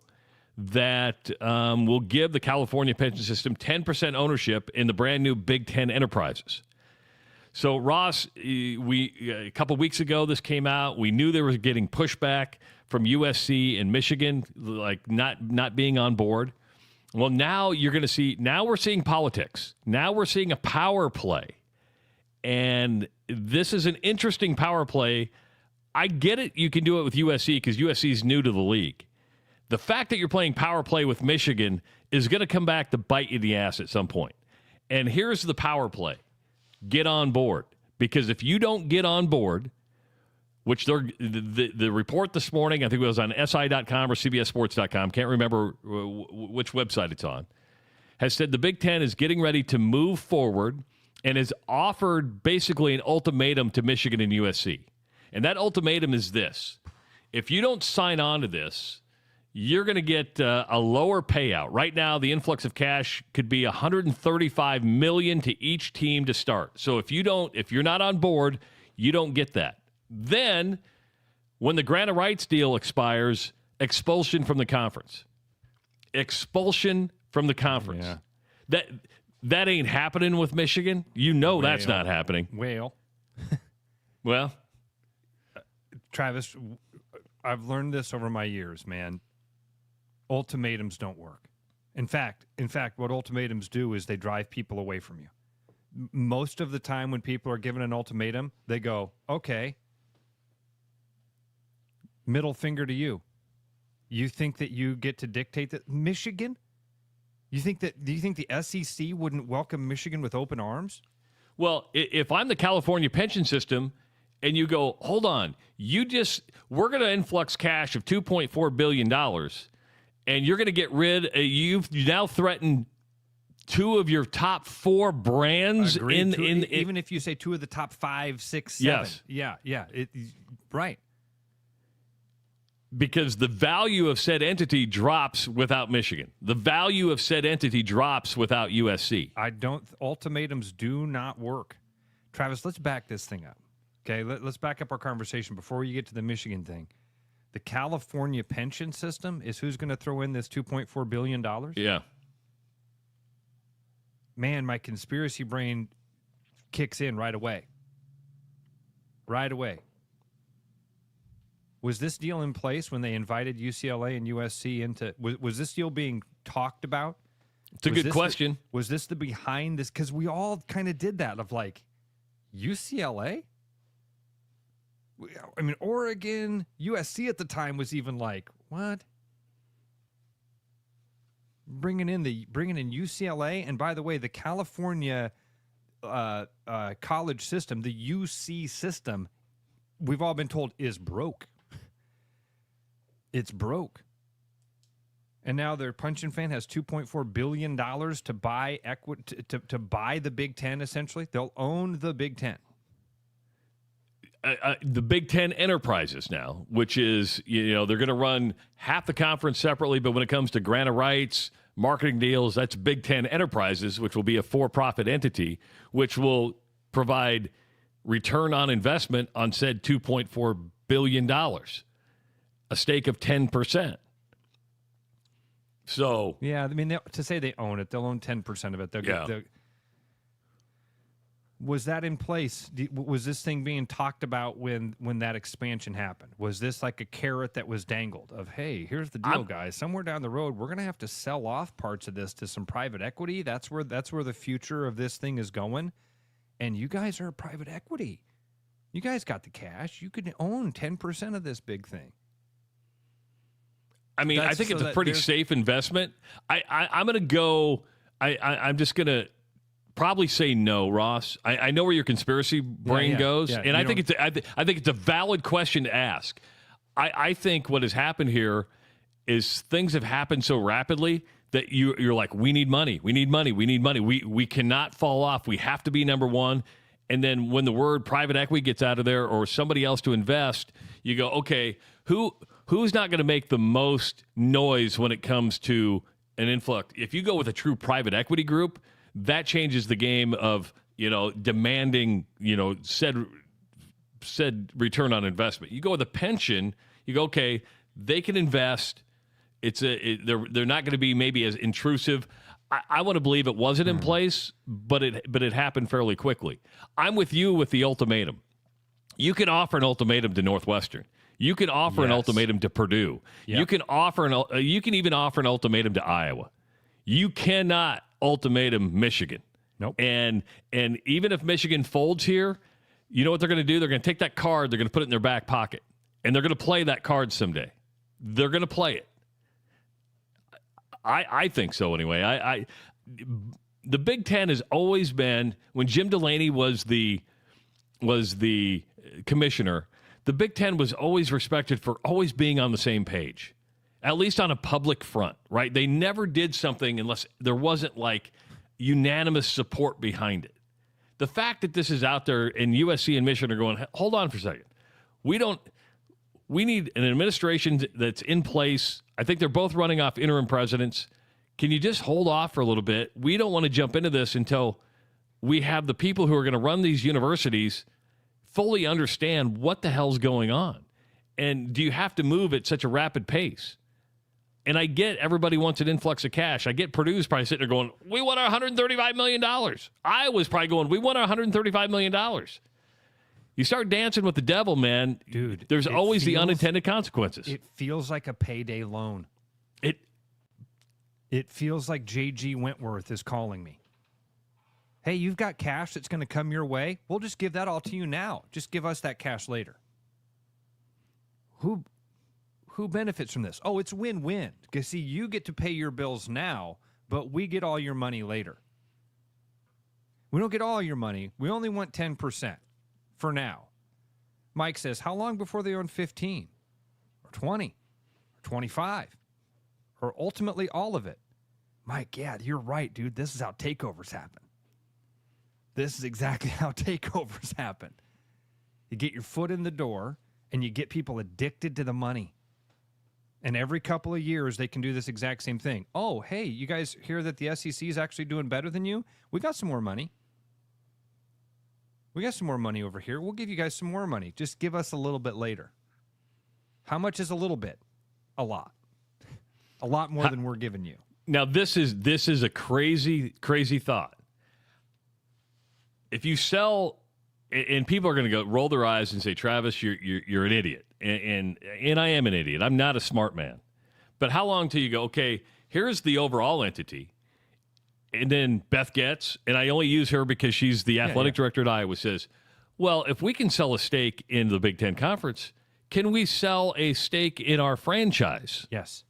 that will give the California pension system 10% ownership in the brand new Big Ten enterprises. So, Ross, a couple weeks ago this came out. We knew they were getting pushback from USC and Michigan, like not being on board. Well, now you're going to see, now we're seeing politics. Now we're seeing a power play. And this is an interesting power play. I get it. You can do it with USC because USC is new to the league. The fact that you're playing power play with Michigan is going to come back to bite you in the ass at some point. And here's the power play. Get on board. Because if you don't get on board, which the report this morning, I think it was on SI.com or CBSSports.com, can't remember which website it's on, has said the Big Ten is getting ready to move forward and has offered basically an ultimatum to Michigan and USC. And that ultimatum is this. If you don't sign on to this, you're going to get a lower payout. Right now, the influx of cash could be $135 million to each team to start. So if you're not on board, you don't get that. Then, when the grant of rights deal expires, expulsion from the conference. Expulsion from the conference. Yeah. That ain't happening with Michigan. You know that's not happening. Well, Travis, I've learned this over my years, man. Ultimatums don't work. In fact, what ultimatums do is they drive people away from you. Most of the time when people are given an ultimatum, they go, okay, middle finger to you. You think that you get to dictate that? Michigan? Do you think the SEC wouldn't welcome Michigan with open arms? Well, if I'm the California pension system and you go, hold on, we're going to influx cash of $2.4 billion and you're going to get rid, you now threaten two of your top four brands even if you say two of the top 5, 6, 7. Yes. Yeah. Right. Because the value of said entity drops without Michigan. The value of said entity drops without USC. Ultimatums do not work. Travis, let's back this thing up. Okay, let's back up our conversation before you get to the Michigan thing. The California pension system is who's going to throw in this $2.4 billion? Yeah. Man, my conspiracy brain kicks in right away. Right away. Was this deal in place when they invited UCLA and USC into... Was this deal being talked about? It's a good question. Was this the behind this? Because we all kind of did that of like, UCLA? I mean, Oregon, USC at the time was even like, what? Bringing in UCLA, and by the way, the California college system, the UC system, we've all been told is broke. It's broke. And now their punching fan has $2.4 billion to buy to buy the Big Ten, essentially. They'll own the Big Ten. The Big Ten enterprises now, which is, they're going to run half the conference separately, but when it comes to grant of rights, marketing deals, that's Big Ten enterprises, which will be a for-profit entity, which will provide return on investment on said $2.4 billion, a stake of 10%. So yeah, I mean, to say they own it, they'll own 10% of it. Was that in place? Was this thing being talked about when that expansion happened? Was this like a carrot that was dangled of, hey, here's the deal, guys. Somewhere down the road, we're going to have to sell off parts of this to some private equity. That's where the future of this thing is going. And you guys are private equity. You guys got the cash. You could own 10% of this big thing. I mean, I think it's a pretty safe investment. I'm going to go. I'm just going to probably say no, Ross. I know where your conspiracy brain goes, and I think it's a valid question to ask. I think what has happened here is things have happened so rapidly that you're like, we need money. We cannot fall off. We have to be number one. And then when the word private equity gets out of there or somebody else to invest, you go, okay, who's not going to make the most noise when it comes to an influx. If you go with a true private equity group, that changes the game of, demanding, said return on investment. You go with a pension, you go, okay, they can invest. They're not going to be maybe as intrusive. I want to believe it wasn't in place, but it happened fairly quickly. I'm with you with the ultimatum. You can offer an ultimatum to Northwestern. You can offer an ultimatum to Purdue. Yep. You can even offer an ultimatum to Iowa. You cannot ultimatum Michigan. Nope. And even if Michigan folds here, you know what they're going to do? They're going to take that card, they're going to put it in their back pocket, and they're going to play that card someday. They're going to play it. I think so anyway. The Big Ten has always been, when Jim Delaney was the commissioner, the Big Ten was always respected for always being on the same page, at least on a public front, right? They never did something unless there wasn't like unanimous support behind it. The fact that this is out there and USC and Michigan are going, hold on for a second. We need an administration that's in place. I think they're both running off interim presidents. Can you just hold off for a little bit? We don't want to jump into this until we have the people who are going to run these universities fully understand what the hell's going on. And do you have to move at such a rapid pace? And I get everybody wants an influx of cash. I get Purdue's probably sitting there going, we want our $135 million. Iowa's probably going, we want our $135 million. You start dancing with the devil, man. Dude, there's always the unintended consequences. It feels like a payday loan. It feels like J.G. Wentworth is calling me. Hey, you've got cash that's going to come your way. We'll just give that all to you now. Just give us that cash later. Who benefits from this? Oh, it's win-win. Because, see, you get to pay your bills now, but we get all your money later. We don't get all your money. We only want 10% for now. Mike says, how long before they own 15 or 20 or 25 or ultimately all of it? Mike, yeah, you're right, dude. This is how takeovers happen. This is exactly how takeovers happen. You get your foot in the door and you get people addicted to the money. And every couple of years, they can do this exact same thing. Oh, hey, you guys hear that the SEC is actually doing better than you? We got some more money. We got some more money over here. We'll give you guys some more money. Just give us a little bit later. How much is a little bit? A lot. A lot more than we're giving you. Now, this is a crazy, crazy thought. If you sell, and people are going to go roll their eyes and say, Travis, you're an idiot. And I am an idiot. I'm not a smart man. But how long till you go, okay, here's the overall entity. And then Beth Getz, and I only use her because she's the athletic director at Iowa, says, well, if we can sell a stake in the Big Ten Conference, can we sell a stake in our franchise? Yes.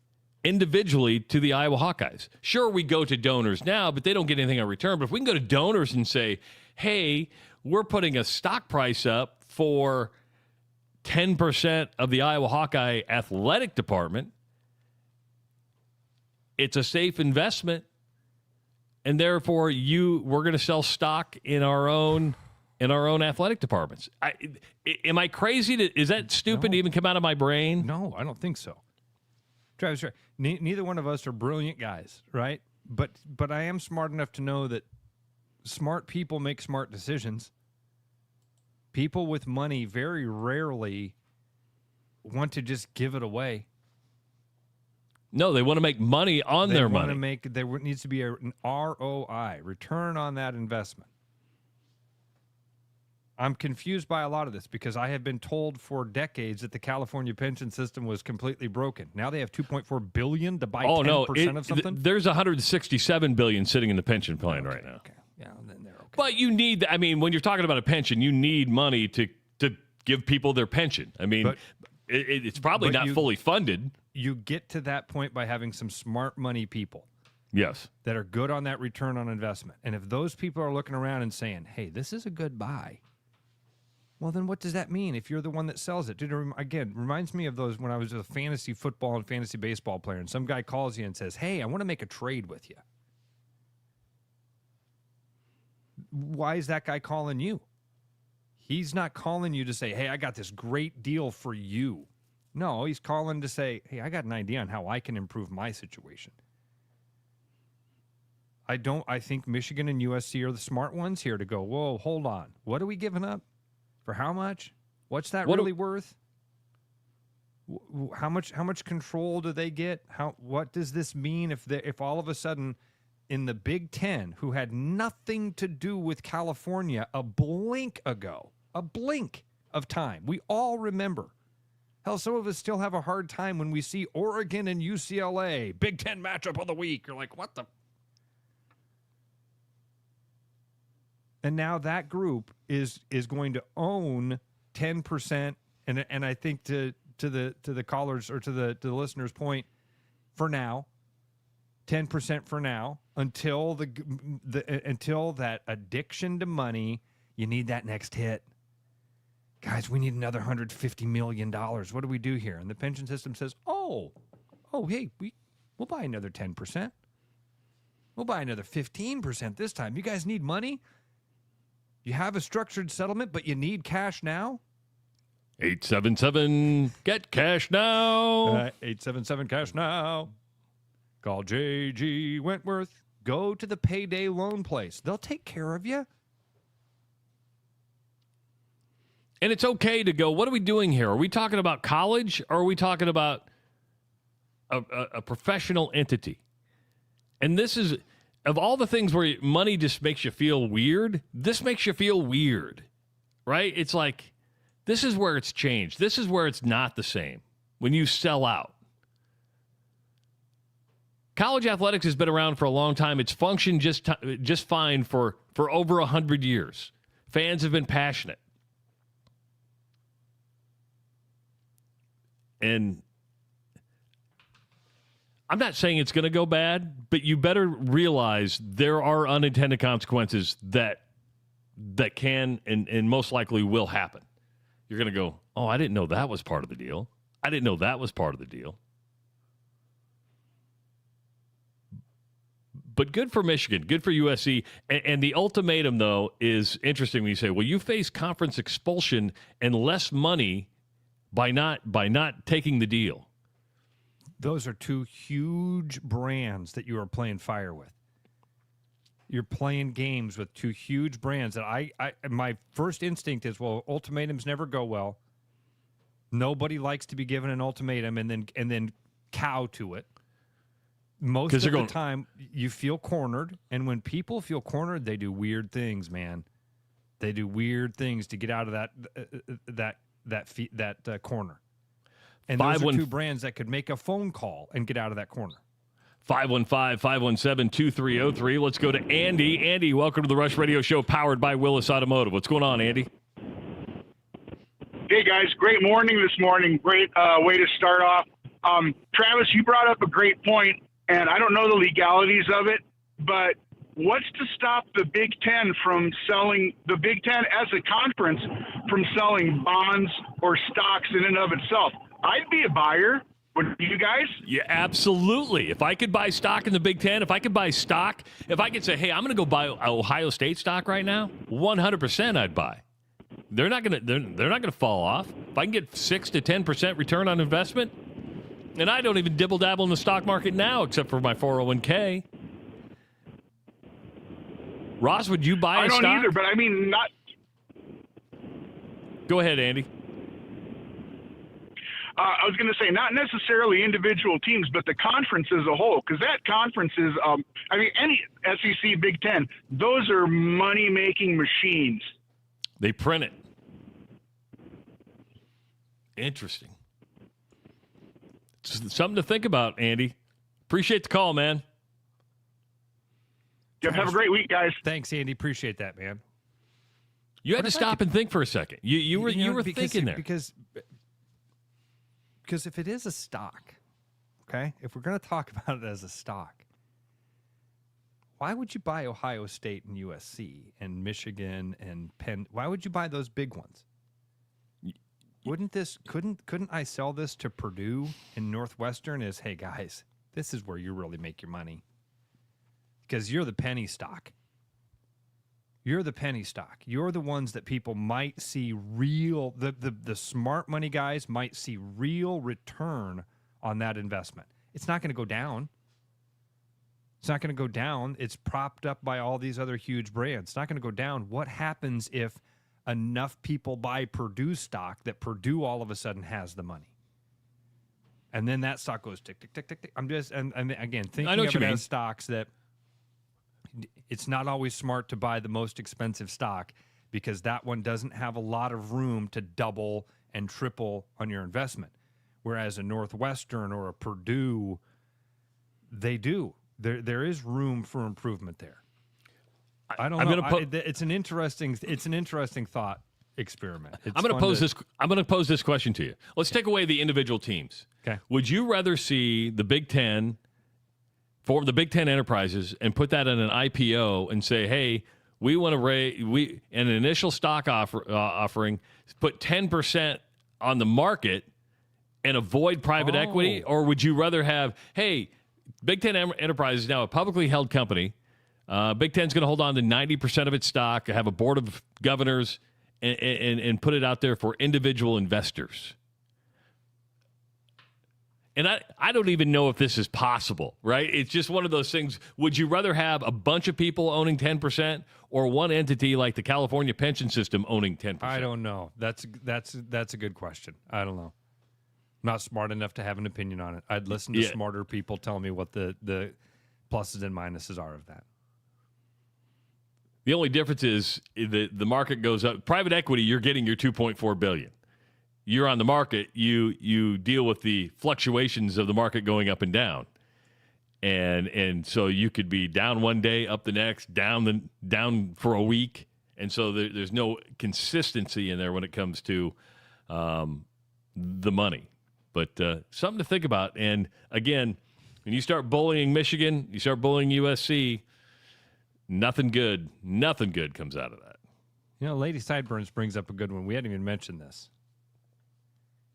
Individually to the Iowa Hawkeyes. Sure, we go to donors now, but they don't get anything in return. But if we can go to donors and say, hey, we're putting a stock price up for 10% of the Iowa Hawkeye athletic department, it's a safe investment. And therefore, we're going to sell stock in our own athletic departments. Am I crazy? Is that stupid to even come out of my brain? No, I don't think so. Travis, right. Neither one of us are brilliant guys, right? But I am smart enough to know that smart people make smart decisions. People with money very rarely want to just give it away. No, they want to make money on their money. There needs to be an ROI, return on that investment. I'm confused by a lot of this because I have been told for decades that the California pension system was completely broken. Now they have $2.4 billion to buy 10% of something? There's $167 billion sitting in the pension plan right now. Okay. Yeah, then they're okay. But you need, when you're talking about a pension, you need money to give people their pension. It's probably not fully funded. You get to that point by having some smart money people. Yes. That are good on that return on investment. And if those people are looking around and saying, hey, this is a good buy, well, then what does that mean if you're the one that sells it? Dude, again, reminds me of those when I was a fantasy football and fantasy baseball player, and some guy calls you and says, hey, I want to make a trade with you. Why is that guy calling you? He's not calling you to say, hey, I got this great deal for you. No, he's calling to say, hey, I got an idea on how I can improve my situation. I think Michigan and USC are the smart ones here to go, whoa, hold on. What are we giving up? For how much? What's that really worth? How much control do they get? What does this mean if all of a sudden in the Big Ten, who had nothing to do with California a blink of time, we all remember. Hell, some of us still have a hard time when we see Oregon and UCLA, Big Ten matchup of the week. You're like, what the? And now that group is going to own 10%, and I think to the callers or to the listeners' point, for now, 10% for now, until until that addiction to money, you need that next hit. Guys, we need another $150 million. What do we do here? And the pension system says, oh, hey, we'll buy another 10%. We'll buy another 15% this time. You guys need money? You have a structured settlement, but you need cash now? 877 get cash now. 877 cash now. Call JG Wentworth. Go to the payday loan place. They'll take care of you. And it's okay to go, what are we doing here? Are we talking about college, or are we talking about a professional entity? And this is, of all the things where money just makes you feel weird, this makes you feel weird, right? It's like, this is where it's changed. This is where it's not the same when you sell out. College athletics has been around for a long time. It's functioned just fine for over 100 years. Fans have been passionate. And I'm not saying it's going to go bad, but you better realize there are unintended consequences that can and most likely will happen. You're going to go, oh, I didn't know that was part of the deal. I didn't know that was part of the deal. But good for Michigan, good for USC. And the ultimatum, though, is interesting when you say, well, you face conference expulsion and less money by not taking the deal. Those are two huge brands that you are playing fire with. You're playing games with two huge brands that I my first instinct is, well, ultimatums never go well. Nobody likes to be given an ultimatum and then cow to it. Most of the time, you feel cornered, and when people feel cornered, they do weird things, man. They do weird things to get out of that corner. And those are two brands that could make a phone call and get out of that corner. 515-517-2303. Let's go to Andy. Andy, welcome to the Rush Radio Show, powered by Willis Automotive. What's going on, Andy? Hey, guys. Great morning this morning. Great way to start off. Travis, you brought up a great point, and I don't know the legalities of it, but what's to stop the Big Ten from selling, the Big Ten as a conference, from selling bonds or stocks in and of itself? I'd be a buyer. Would you guys? Yeah, absolutely. If I could buy stock in the Big Ten, if I could say, hey, I'm going to go buy Ohio State stock right now, 100% I'd buy. They're not going to fall off. If I can get 6 to 10% return on investment, and I don't even dibble dabble in the stock market now, except for my 401k. Ross, would you buy a stock? I don't either, but I mean, not. Go ahead, Andy. I was going to say, not necessarily individual teams, but the conference as a whole, because that conference is, any SEC, Big Ten, those are money-making machines. They print it. Interesting. It's something to think about, Andy. Appreciate the call, man. Yep, have a great week, guys. Thanks, Andy. Appreciate that, man. You had to stop and think for a second. You were thinking there. Because if it is a stock, okay, if we're going to talk about it as a stock, why would you buy Ohio State and USC and Michigan and Penn? Why would you buy those big ones? Couldn't I sell this to Purdue and Northwestern as, hey, guys, this is where you really make your money? Because you're the penny stock. You're the penny stock. You're the ones that people might see real, the smart money guys might see real return on that investment. It's not going to go down. It's not going to go down. It's propped up by all these other huge brands. It's not going to go down. What happens if enough people buy Purdue stock that Purdue all of a sudden has the money? And then that stock goes tick, tick, tick, tick, tick. I'm just, and again, thinking of it as stocks that it's not always smart to buy the most expensive stock because that one doesn't have a lot of room to double and triple on your investment. Whereas a Northwestern or a Purdue, they do. There is room for improvement there. I don't know. It's an interesting thought experiment. I'm going to pose this question to you. Let's take away the individual teams. Okay. Would you rather see the Big Ten form the Big Ten enterprises and put that in an IPO and say, hey, we want to raise an initial stock offering, put 10% on the market and avoid private equity? Or would you rather have, hey, Big Ten Enterprises is now a publicly held company. Big Ten's going to hold on to 90% of its stock, have a board of governors, and put it out there for individual investors. And I don't even know if this is possible, right? It's just one of those things. Would you rather have a bunch of people owning 10% or one entity like the California pension system owning 10%? I don't know. That's a good question. I don't know. I'm not smart enough to have an opinion on it. I'd listen to smarter people tell me what the pluses and minuses are of that. The only difference is the market goes up. Private equity, you're getting your $2.4 billion. You're on the market. You deal with the fluctuations of the market going up and down, and so you could be down one day, up the next, down for a week, and so there's no consistency in there when it comes to the money. But something to think about. And again, when you start bullying Michigan, you start bullying USC. Nothing good comes out of that. You know, Lady Sideburns brings up a good one. We hadn't even mentioned this.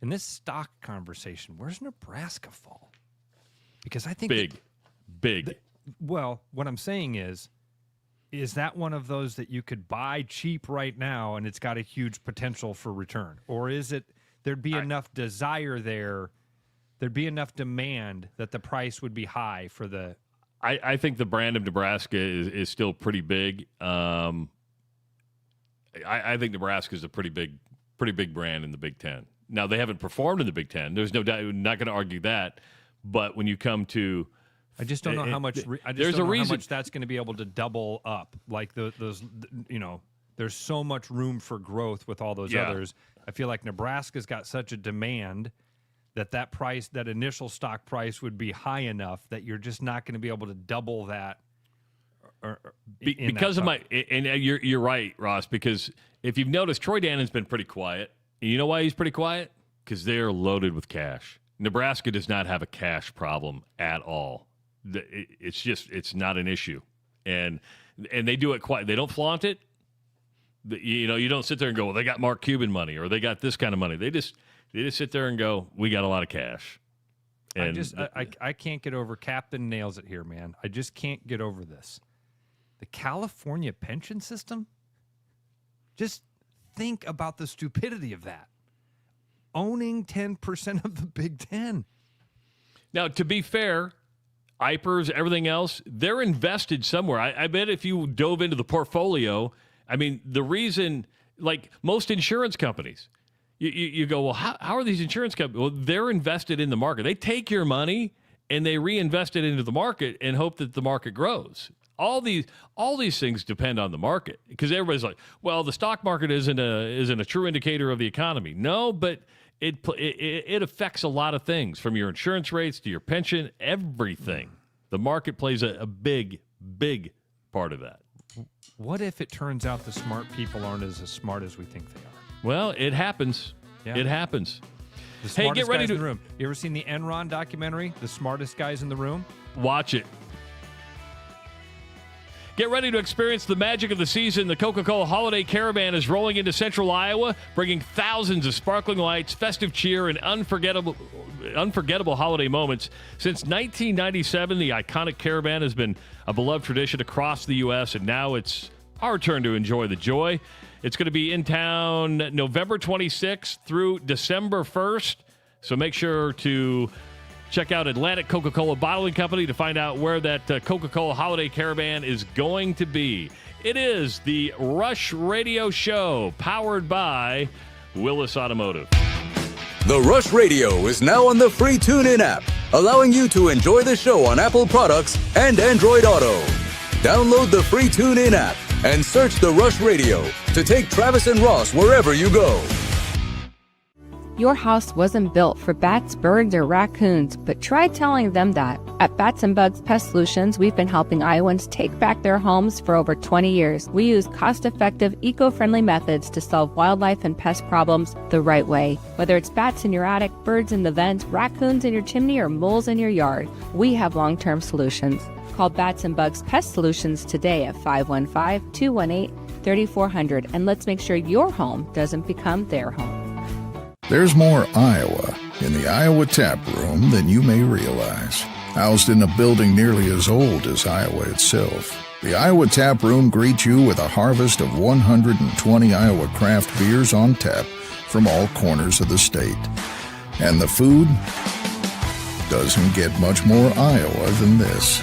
In this stock conversation, where's Nebraska fall? Because I think big. Well, what I'm saying is that one of those that you could buy cheap right now and it's got a huge potential for return? Or is it there'd be enough desire there'd be enough demand that the price would be high for the... I think the brand of Nebraska is still pretty big. I think Nebraska is a pretty big brand in the Big Ten. Now, they haven't performed in the Big Ten. There's no doubt. I'm not going to argue that. But when you come to... I just don't know how much... There's a reason how much that's going to be able to double up. Like those, you know, there's so much room for growth with all those others. I feel like Nebraska's got such a demand that price, that initial stock price would be high enough that you're just not going to be able to double that. Because of my... And you're right, Ross, because if you've noticed, Troy Dannon's been pretty quiet. And you know why he's pretty quiet? Because they're loaded with cash. Nebraska does not have a cash problem at all. It's not an issue. And they do it quiet. They don't flaunt it. You know, you don't sit there and go, well, they got Mark Cuban money or they got this kind of money. They just sit there and go, we got a lot of cash. And I can't get over... Captain nails it here, man. I just can't get over this. The California pension system? Just think about the stupidity of that. Owning 10% of the Big Ten. Now, to be fair, IPERS, everything else, they're invested somewhere. I bet if you dove into the portfolio, I mean, the reason, like most insurance companies, you go, well, how are these insurance companies? Well, they're invested in the market. They take your money and they reinvest it into the market and hope that the market grows. All these things depend on the market because everybody's like, well, the stock market isn't a true indicator of the economy. No, but it affects a lot of things from your insurance rates to your pension, everything. The market plays a big part of that. What if it turns out the smart people aren't as smart as we think they are? Well, it happens. Yeah. It happens. The smartest guys in the room. You ever seen the Enron documentary, The Smartest Guys in the Room? Watch it. Get ready to experience the magic of the season. The Coca-Cola Holiday Caravan is rolling into central Iowa, bringing thousands of sparkling lights, festive cheer, and unforgettable holiday moments. Since 1997, the iconic caravan has been a beloved tradition across the U.S., and now it's our turn to enjoy the joy. It's going to be in town November 26th through December 1st, so make sure to Check out Atlantic Coca-Cola Bottling Company to find out where that Coca-Cola Holiday Caravan is going to be. It is the Rush Radio Show, powered by Willis Automotive. The Rush Radio is now on the free TuneIn app, allowing you to enjoy the show on Apple products and Android Auto. Download the free TuneIn app and search The Rush Radio to take Travis and Ross wherever you go. Your house wasn't built for bats, birds, or raccoons, but try telling them that. At Bats and Bugs Pest Solutions, we've been helping Iowans take back their homes for over 20 years. We use cost-effective, eco-friendly methods to solve wildlife and pest problems the right way. Whether it's bats in your attic, birds in the vents, raccoons in your chimney, or moles in your yard, we have long-term solutions. Call Bats and Bugs Pest Solutions today at 515-218-3400, and let's make sure your home doesn't become their home. There's more Iowa in the Iowa Tap Room than you may realize. Housed in a building nearly as old as Iowa itself, the Iowa Tap Room greets you with a harvest of 120 Iowa craft beers on tap from all corners of the state. And the food doesn't get much more Iowa than this.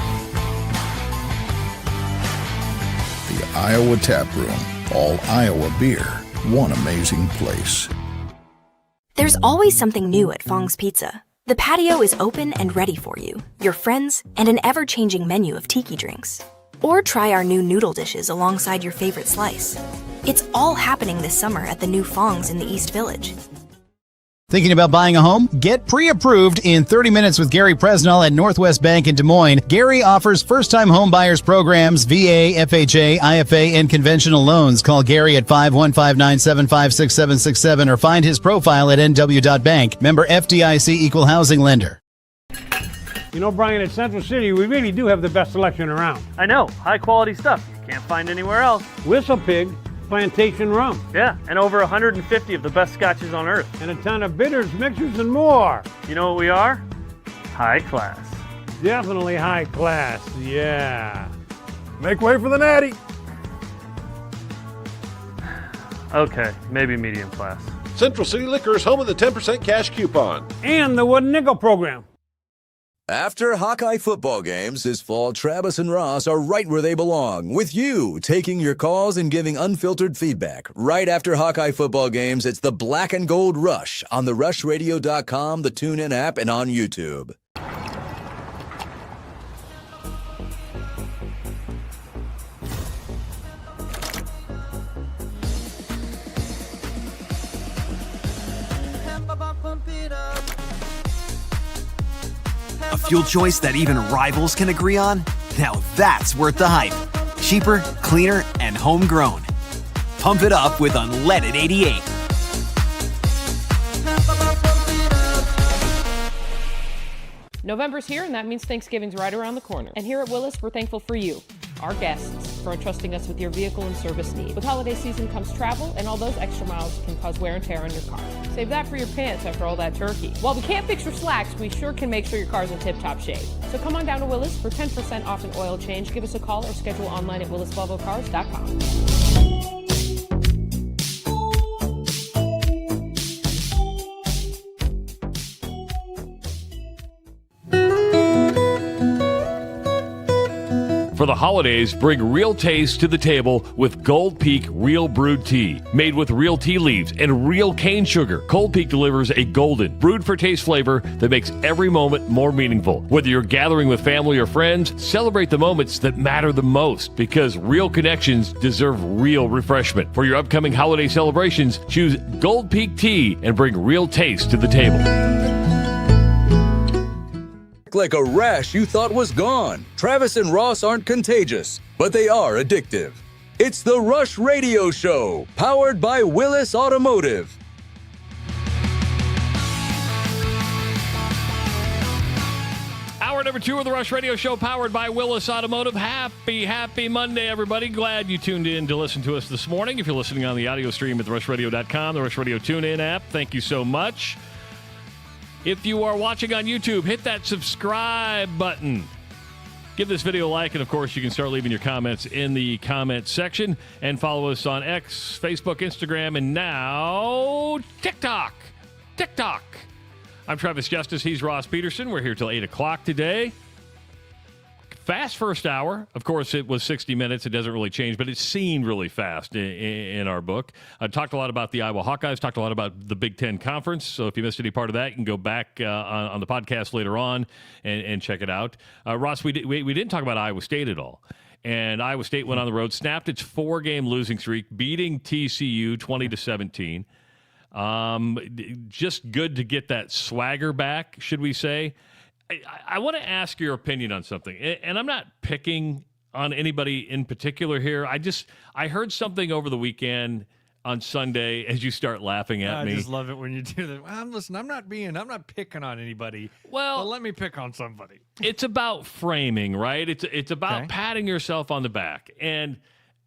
The Iowa Tap Room, all Iowa beer, one amazing place. There's always something new at Fong's Pizza. The patio is open and ready for you, your friends, and an ever-changing menu of tiki drinks. Or try our new noodle dishes alongside your favorite slice. It's all happening this summer at the new Fong's in the East Village. Thinking about buying a home? Get pre-approved in 30 minutes with Gary Presnell at Northwest Bank in Des Moines. Gary offers first-time home buyers programs, VA, FHA, IFA, and conventional loans. Call Gary at 515-975-6767 or find his profile at nw.bank. Member FDIC Equal Housing Lender. You know, Brian, at Central City, we really do have the best selection around. I know. High-quality stuff you can't find anywhere else. Whistle Pig Plantation Rum. Yeah, and over 150 of the best scotches on earth. And a ton of bitters, mixers, and more. You know what we are? High class. Definitely high class, yeah. Make way for the natty. Okay, maybe medium class. Central City Liquor is home of the 10% cash coupon. And the Wooden Nickel program. After Hawkeye football games this fall, Travis and Ross are right where they belong, with you taking your calls and giving unfiltered feedback. Right after Hawkeye football games, it's the Black and Gold Rush on the rushradio.com, the TuneIn app, and on YouTube. A fuel choice that even rivals can agree on? Now that's worth the hype. Cheaper, cleaner, and homegrown. Pump it up with Unleaded 88. November's here, and that means Thanksgiving's right around the corner. And here at Willis, we're thankful for you, our guests, for entrusting us with your vehicle and service needs. With holiday season comes travel, and all those extra miles can cause wear and tear on your car. Save that for your pants after all that turkey. While we can't fix your slacks, we sure can make sure your car's in tip-top shape. So come on down to Willis for 10% off an oil change. Give us a call or schedule online at willisvolvocars.com. For the holidays, bring real taste to the table with Gold Peak Real Brewed Tea. Made with real tea leaves and real cane sugar, Gold Peak delivers a golden, brewed-for-taste flavor that makes every moment more meaningful. Whether you're gathering with family or friends, celebrate the moments that matter the most, because real connections deserve real refreshment. For your upcoming holiday celebrations, choose Gold Peak Tea and bring real taste to the table. Like a rash you thought was gone. Travis and Ross aren't contagious, but they are addictive. It's the Rush Radio Show, powered by Willis Automotive. Hour number 2 of the Rush Radio Show, powered by Willis Automotive. Happy Monday, everybody. Glad you tuned in to listen to us this morning. If you're listening on the audio stream at therushradio.com, the Rush Radio TuneIn app, thank you so much. If you are watching on YouTube, hit that subscribe button. Give this video a like, and of course, you can start leaving your comments in the comment section. And follow us on X, Facebook, Instagram, and now TikTok. I'm Travis Justice. He's Ross Peterson. We're here till 8 o'clock today. Fast first hour. Of course, it was 60 minutes. It doesn't really change, but it seemed really fast in our book. I talked a lot about the Iowa Hawkeyes, talked a lot about the Big Ten Conference. So if you missed any part of that, you can go back on the podcast later on and check it out. Ross, we didn't talk about Iowa State at all. And Iowa State went on the road, snapped its 4-game losing streak, beating TCU 20-17. Just good to get that swagger back, should we say. I want to ask your opinion on something, and I'm not picking on anybody in particular here. I heard something over the weekend on Sunday as you start laughing at me. I just love it when you do that. Well, listen, I'm not picking on anybody. Well, let me pick on somebody. It's about framing, right? It's about patting yourself on the back, and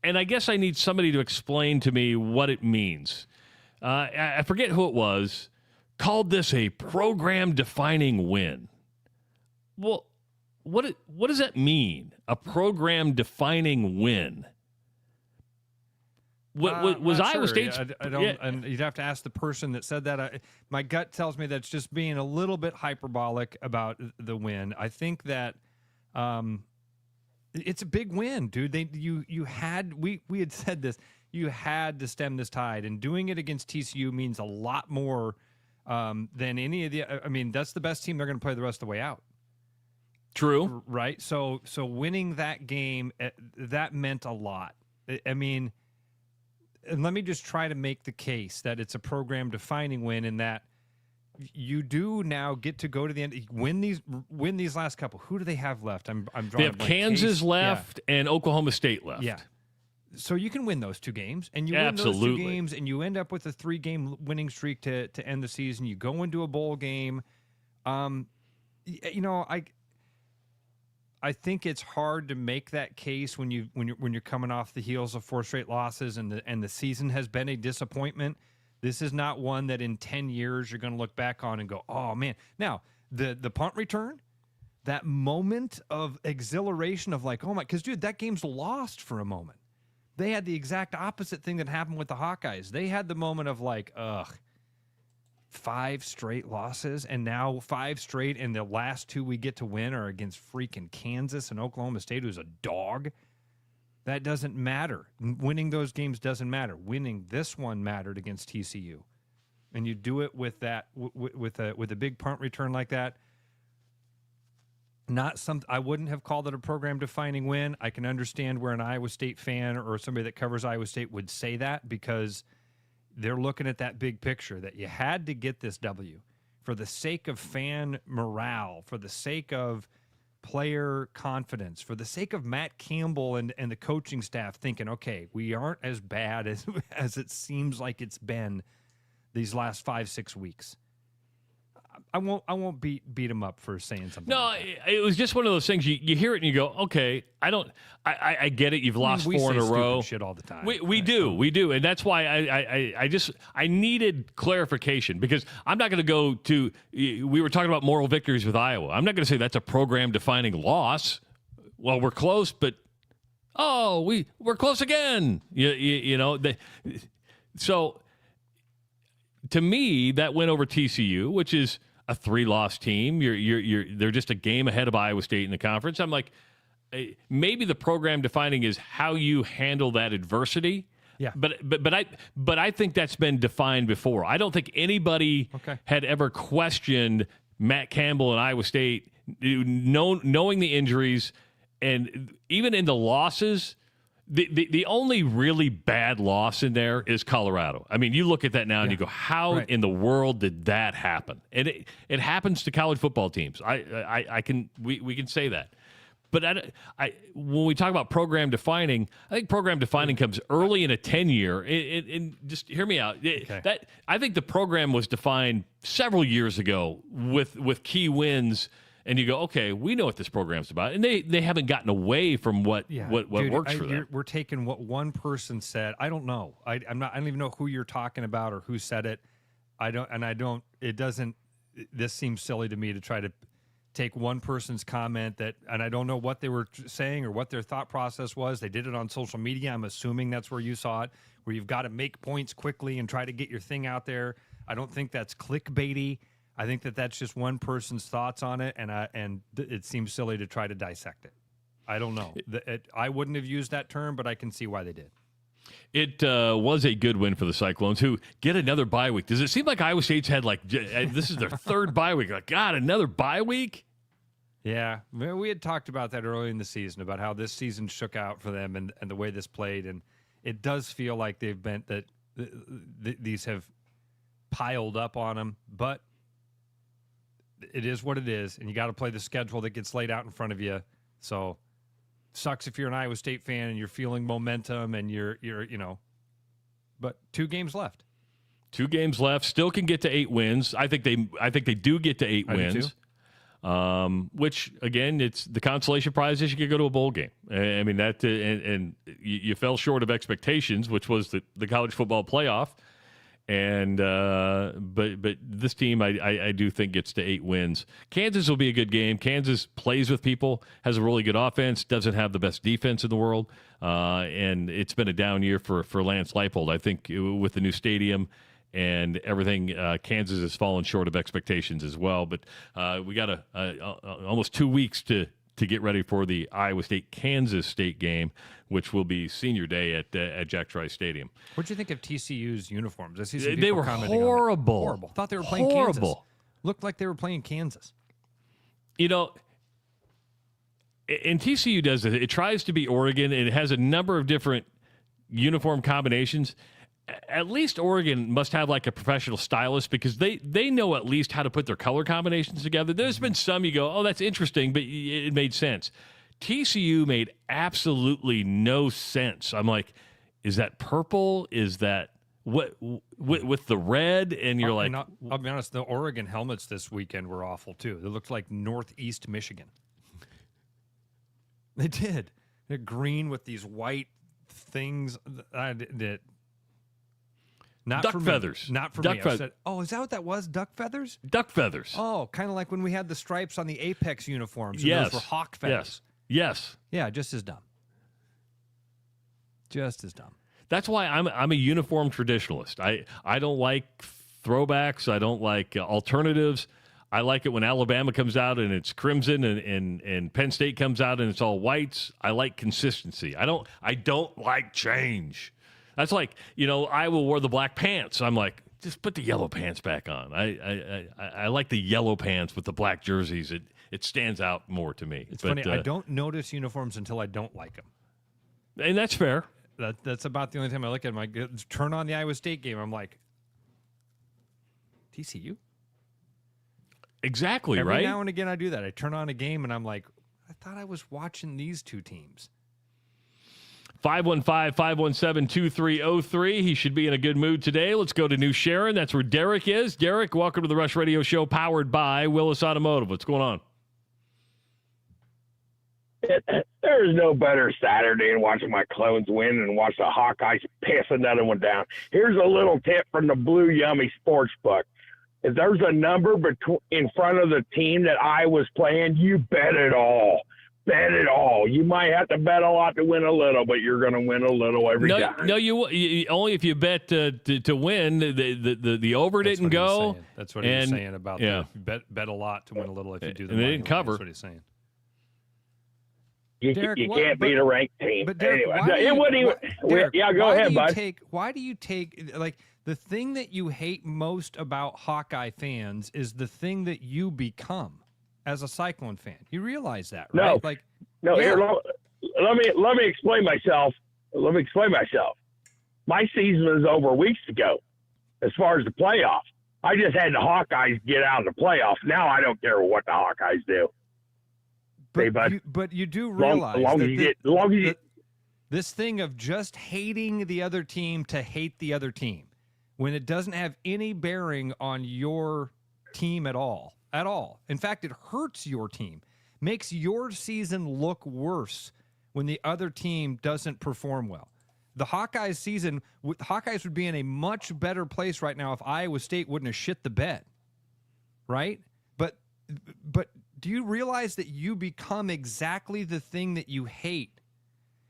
I guess I need somebody to explain to me what it means. I forget who it was, called this a program-defining win. Well, what does that mean? A program-defining win? Was Iowa State? I don't. And you'd have to ask the person that said that. My gut tells me that's just being a little bit hyperbolic about the win. I think that it's a big win, dude. We had said this. You had to stem this tide, and doing it against TCU means a lot more than any of the. I mean, that's the best team they're going to play the rest of the way out. True. Right. So winning that game, that meant a lot. I mean, and let me just try to make the case that it's a program-defining win, in that you do now get to go to the end, win these last couple. Who do they have left? I'm drawing. They have Kansas left and Oklahoma State left. Yeah. So you can win those 2 games, and you win those 2 games, and you end up with a 3-game winning streak to end the season. You go into a bowl game. I think it's hard to make that case when you're coming off the heels of 4 straight losses, and the season has been a disappointment. This is not one that in 10 years you're going to look back on and go, oh man. Now the punt return, that moment of exhilaration of like, oh my, because dude, that game's lost for a moment. They had the exact opposite thing that happened with the Hawkeyes. They had the moment of like, 5 straight losses, and now 5 straight, and the last 2 we get to win are against freaking Kansas and Oklahoma State, who's a dog. That doesn't matter. Winning those games doesn't matter. Winning this one mattered against TCU, and you do it with that with a big punt return like that. I wouldn't have called it a program-defining win. I can understand where an Iowa State fan or somebody that covers Iowa State would say that, because they're looking at that big picture, that you had to get this W for the sake of fan morale, for the sake of player confidence, for the sake of Matt Campbell and the coaching staff thinking, okay, we aren't as bad as it seems like it's been these last 5-6 weeks. I won't beat him up for saying something. No, like it was just one of those things. You hear it and you go, okay, I get it. You've lost 4 in a row. Shit all the time. We do, and that's why I needed clarification, because I'm not going to go to. We were talking about moral victories with Iowa. I'm not going to say that's a program-defining loss. Well, we're close, but we're close again. So to me, that went over TCU, which is a 3-loss team. They're just a game ahead of Iowa State in the conference. I'm like, maybe the program defining is how you handle that adversity. Yeah. But I think that's been defined before. I don't think anybody had ever questioned Matt Campbell and Iowa State, knowing the injuries, and even in the losses. The only really bad loss in there is Colorado. I mean, you look at that now and you go, how in the world did that happen? And it happens to college football teams. We can say that. But when we talk about program defining, I think program defining comes early in a tenure. And just hear me out. That I think the program was defined several years ago with key wins. And you go, okay, we know what this program's about, and they haven't gotten away from what works for them. We're taking what one person said. I don't know. I don't even know who you're talking about or who said it. It doesn't. This seems silly to me to try to take one person's comment and I don't know what they were saying or what their thought process was. They did it on social media. I'm assuming that's where you saw it, where you've got to make points quickly and try to get your thing out there. I don't think that's clickbaity. I think that's just one person's thoughts on it, and it seems silly to try to dissect it. I don't know. I wouldn't have used that term, but I can see why they did. It was a good win for the Cyclones, who get another bye week. Does it seem like Iowa State's had this is their third bye week? Like, God, another bye week? Yeah, we had talked about that early in the season, about how this season shook out for them and the way this played, and it does feel like they've been that these have piled up on them, but it is what it is, and you got to play the schedule that gets laid out in front of you. So, sucks if you're an Iowa State fan and you're feeling momentum and you're but 2 games left. 2 games left. Still can get to 8 wins. I think they do get to 8 wins. Which again, it's the consolation prize is you could go to a bowl game. I mean that, and you fell short of expectations, which was the college football playoff. And but this team, I do think gets to 8 wins. Kansas will be a good game. Kansas plays with people, has a really good offense, doesn't have the best defense in the world, and it's been a down year for Lance Leipold. I think with the new stadium and everything, Kansas has fallen short of expectations as well. But we got almost 2 weeks to get ready for the Iowa State-Kansas State game, which will be senior day at Jack Trice Stadium. What do you think of TCU's uniforms? I see some They people were commenting horrible. On horrible. Thought they were playing Kansas. Looked like they were playing Kansas. And TCU does it. It tries to be Oregon, and it has a number of different uniform combinations. At least Oregon must have like a professional stylist, because they know at least how to put their color combinations together. There's been some you go, oh, that's interesting, but it made sense. TCU made absolutely no sense. I'm like, is that purple? Is that what with the red? And you're like, I'll be honest, the Oregon helmets this weekend were awful too. They looked like Northeast Michigan. They did. They're green with these white things that. Not duck for feathers. Me. Not for duck me. Fe- I said, oh, is that what that was? Duck feathers? Duck feathers. Oh, kind of like when we had the stripes on the Apex uniforms. Yes. Those were hawk feathers. Yes. Yeah, just as dumb. Just as dumb. That's why I'm a uniform traditionalist. I don't like throwbacks. I don't like alternatives. I like it when Alabama comes out and it's crimson, and Penn State comes out and it's all whites. I like consistency. I don't like change. That's like, Iowa wore the black pants. I'm like, just put the yellow pants back on. I like the yellow pants with the black jerseys. It stands out more to me. It's funny. I don't notice uniforms until I don't like them. And that's fair. That's about the only time I look at them. I turn on the Iowa State game. I'm like, TCU? Exactly, Every right? now and again I do that. I turn on a game and I'm like, I thought I was watching these 2 teams. 515-517-2303. He should be in a good mood today. Let's go to New Sharon. That's where Derek is. Derek, welcome to the Rush Radio Show, powered by Willis Automotive. What's going on? There's no better Saturday than watching my Clones win and watch the Hawkeyes piss another one down. Here's a little tip from the Blue Yummy Sportsbook. If there's a number in front of the team that I was playing, you bet it all. Bet it all. You might have to bet a lot to win a little, but you're going to win a little every time. No, you only if you bet to win. The over didn't go. That's what he's saying about bet a lot to win a little if you do the and they didn't cover. That's what he's saying. You can't beat a ranked team. But Derek, anyway, go ahead, bud. Why do you take like the thing that you hate most about Hawkeye fans is the thing that you become as a Cyclone fan? You realize that, right? Here, let me explain myself. My season was over weeks ago. As far as the playoffs, I just had the Hawkeyes get out of the playoffs. Now I don't care what the Hawkeyes do. But you do realize this thing of just hating the other team to hate the other team, when it doesn't have any bearing on your team at all. In fact, it hurts your team, makes your season look worse when the other team doesn't perform well. The Hawkeyes would be in a much better place right now if Iowa State wouldn't have shit the bed, right? But do you realize that you become exactly the thing that you hate?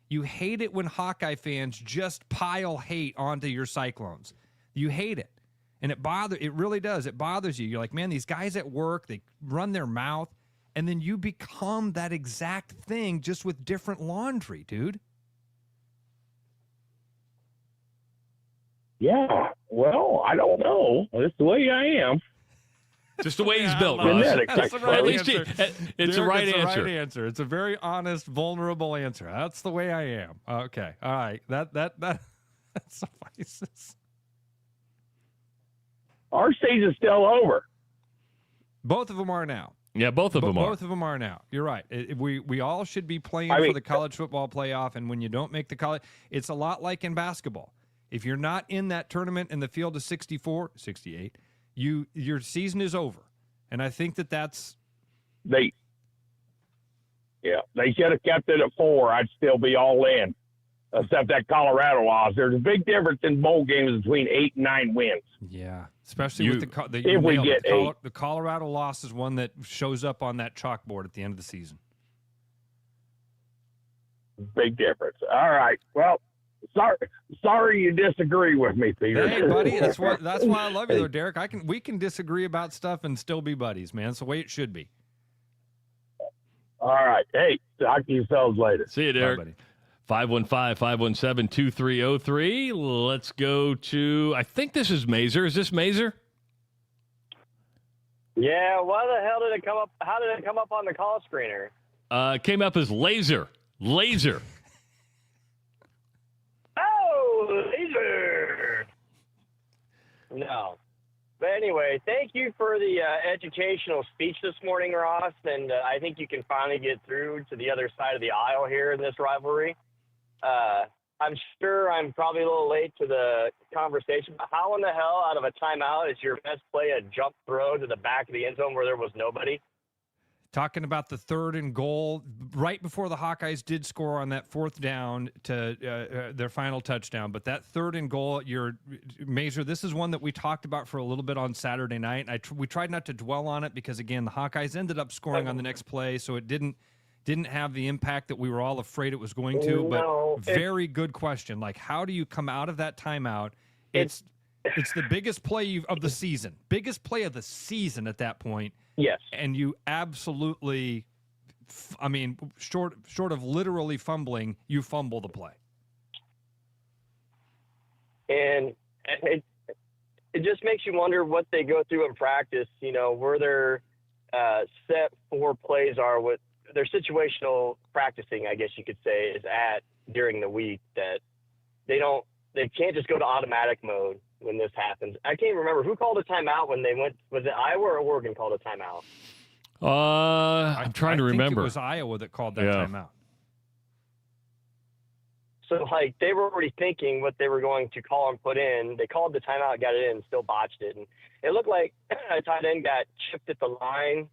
You hate it when Hawkeye fans just pile hate onto your Cyclones. You hate it. And it really does. It bothers you. You're like, man, these guys at work, they run their mouth, and then you become that exact thing just with different laundry, dude. Yeah. Well, I don't know. That's the way I am. Just the way he's built, Ross. That's the right At least it's a right Derek, answer. Right answer. It's a very honest, vulnerable answer. That's the way I am. Okay. All right. That suffices. Our season's still over. Both of them are now. Yeah, both of them are. Both of them are now. You're right. We all should be playing for the college football playoff, and when you don't make the college, it's a lot like in basketball. If you're not in that tournament in the field of 64, 68, your season is over. And I think that's they should have kept it at 4. I'd still be all in. Except that Colorado loss. There's a big difference in bowl games between 8 and 9 wins. Yeah, especially with if we get 8. The Colorado loss is one that shows up on that chalkboard at the end of the season. Big difference. All right. Well, sorry you disagree with me, Peter. Hey, buddy, that's why I love you, though, Derek. We can disagree about stuff and still be buddies, man. It's the way it should be. All right. Hey, talk to yourselves later. See you, Derek. Bye, buddy. 515-517-2303. Let's go to, I think this is Mazer. Is this Mazer? Yeah, why the hell did it come up? How did it come up on the call screener? It came up as Laser. Laser. Oh, Laser. No. But anyway, thank you for the educational speech this morning, Ross, and I think you can finally get through to the other side of the aisle here in this rivalry. I'm sure I'm probably a little late to the conversation, but how in the hell out of a timeout is your best play a jump throw to the back of the end zone where there was nobody? Talking about the 3rd and goal, right before the Hawkeyes did score on that 4th down to their final touchdown. But that 3rd and goal, Mazer, this is one that we talked about for a little bit on Saturday night. We tried not to dwell on it because, again, the Hawkeyes ended up scoring on the next play, so it didn't have the impact that we were all afraid it was going to. But very good question. Like, how do you come out of that timeout? It's the biggest play of the season. Biggest play of the season at that point. Yes. And you absolutely, short of literally fumbling, you fumble the play. And it just makes you wonder what they go through in practice. You know, where their set 4 plays are, what their situational practicing, I guess you could say, is at during the week, that they can't just go to automatic mode when this happens. I can't remember who called a timeout when they went. Was it Iowa or Oregon called a timeout? I'm trying to remember. I think it was Iowa that called that timeout. So, they were already thinking what they were going to call and put in. They called the timeout, got it in, and still botched it. And it looked like a tight end got chipped at the line.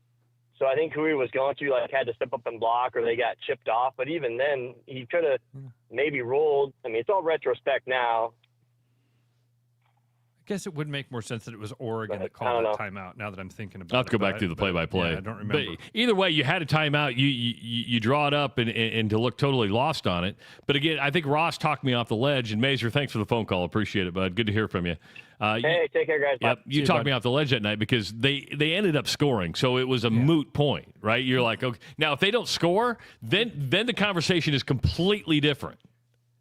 So I think who he was going to had to step up and block, or they got chipped off. But even then, he could have maybe rolled. I mean, it's all retrospect now. I guess it would make more sense that it was Oregon that called that timeout, now that I'm thinking about it. I'll have to go back through the play-by-play. Yeah, I don't remember. But either way, you had a timeout. You draw it up and to look totally lost on it. But again, I think Ross talked me off the ledge. And Mazer, thanks for the phone call. Appreciate it, bud. Good to hear from you. Hey, take care, guys. Yep, you talked me off the ledge that night because they ended up scoring. So it was a moot point, right? You're like, okay. Now, if they don't score, then the conversation is completely different.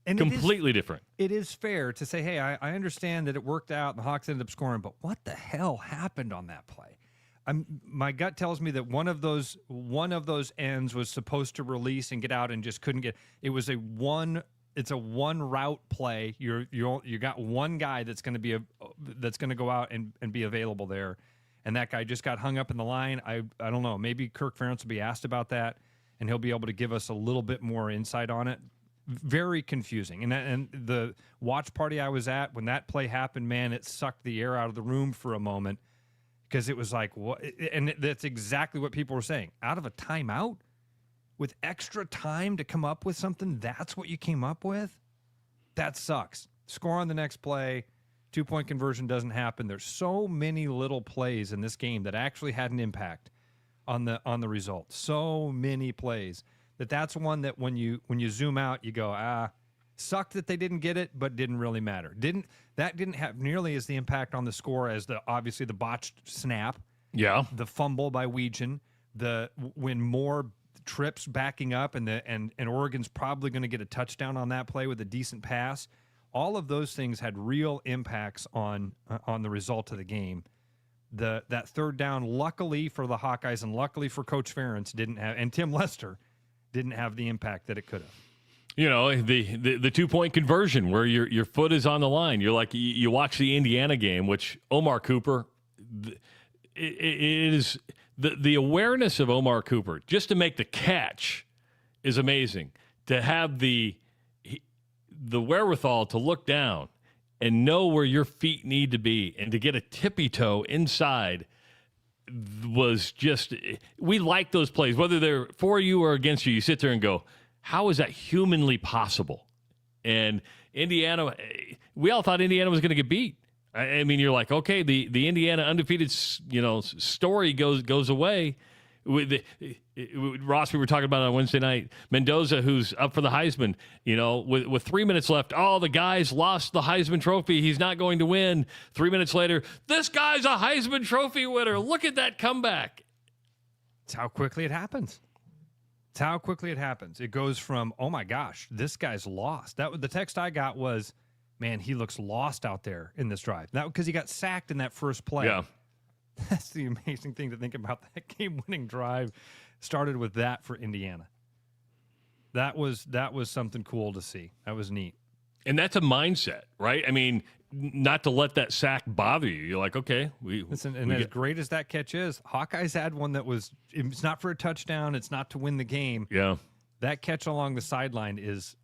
And completely different. It is fair to say, hey, I understand that it worked out and the Hawks ended up scoring, but what the hell happened on that play? My gut tells me that one of those ends was supposed to release and get out and just couldn't get. It was it's a one route play. You got one guy that's going to go out and be available there, and that guy just got hung up in the line. I don't know. Maybe Kirk Ferentz will be asked about that, and he'll be able to give us a little bit more insight on it. Very confusing. And the watch party I was at when that play happened, man, it sucked the air out of the room for a moment because it was like, what? And that's exactly what people were saying. Out of a timeout with extra time to come up with something, that's what you came up with? That sucks. Score on the next play, 2-point conversion doesn't happen. There's so many little plays in this game that actually had an impact on the result. So many plays. That's one that when you zoom out, you go, Sucked that they didn't get it, but didn't really matter. Didn't have nearly as the impact on the score as obviously the botched snap. Yeah. The fumble by Weegan, when Moore trips backing up and Oregon's probably going to get a touchdown on that play with a decent pass. All of those things had real impacts on the result of the game. That third down, luckily for the Hawkeyes and luckily for Coach Ferentz, and Tim Lester didn't have the impact that it could have. You know, the 2-point conversion where your foot is on the line. You're like, you watch the Indiana game, which Omar Cooper, it is the awareness of Omar Cooper just to make the catch is amazing. To have the wherewithal to look down and know where your feet need to be and to get a tippy toe inside was just, we like those plays. Whether they're for you or against you, you sit there and go, how is that humanly possible? And Indiana, we all thought Indiana was going to get beat. I mean, you're like, okay, the Indiana undefeated, story goes away. Ross, we were talking about on Wednesday night, Mendoza, who's up for the Heisman, with 3 minutes left. Oh, the guy's lost the Heisman Trophy. He's not going to win. 3 minutes later, this guy's a Heisman Trophy winner. Look at that comeback. It's how quickly it happens. It goes from, oh my gosh, this guy's lost. The text I got was, man, he looks lost out there in this drive. That because he got sacked in that first play. Yeah. That's the amazing thing to think about. That game-winning drive started with that for Indiana. That was something cool to see. That was neat. And that's a mindset, right? I mean, not to let that sack bother you. You're like, okay. As great as that catch is, Hawkeyes had one that it's not for a touchdown. It's not to win the game. Yeah. That catch along the sideline is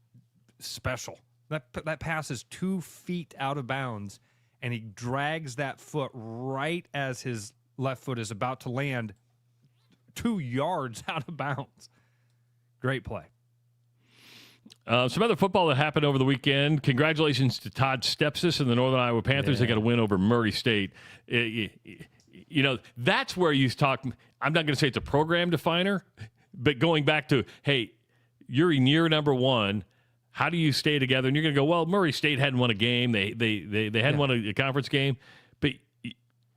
special. That pass is 2 feet out of bounds, and he drags that foot right as his left foot is about to land 2 yards out of bounds. Great play. Some other football that happened over the weekend. Congratulations to Todd Stepsis and the Northern Iowa Panthers. They got a win over Murray State. That's where you talk. I'm not going to say it's a program definer, but going back to, hey, you're in year number 1. How do you stay together? And you're going to go, well, Murray State hadn't won a game. They hadn't won a conference game. But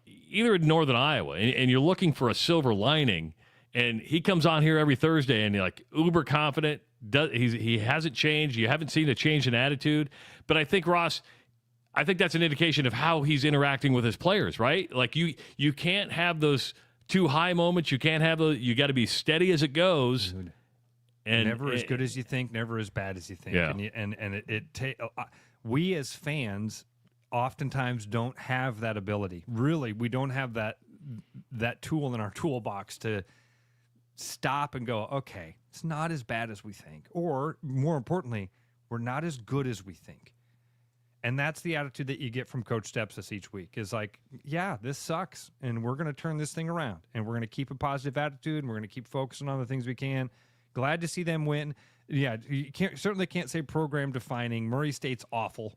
either in Northern Iowa, and you're looking for a silver lining, and he comes on here every Thursday, and you're like uber confident. He hasn't changed. You haven't seen a change in attitude. But I think, Ross, that's an indication of how he's interacting with his players, right? Like you can't have those too high moments. You can't have those. You got to be steady as it goes. And never as good as you think, never as bad as you think. Yeah. We as fans oftentimes don't have that ability. Really, we don't have that tool in our toolbox to stop and go, okay, it's not as bad as we think. Or, more importantly, we're not as good as we think. And that's the attitude that you get from Coach Stepsis each week is like, yeah, this sucks, and we're going to turn this thing around, and we're going to keep a positive attitude, and we're going to keep focusing on the things we can. Glad to see them win. Yeah, you certainly can't say program defining. Murray State's awful.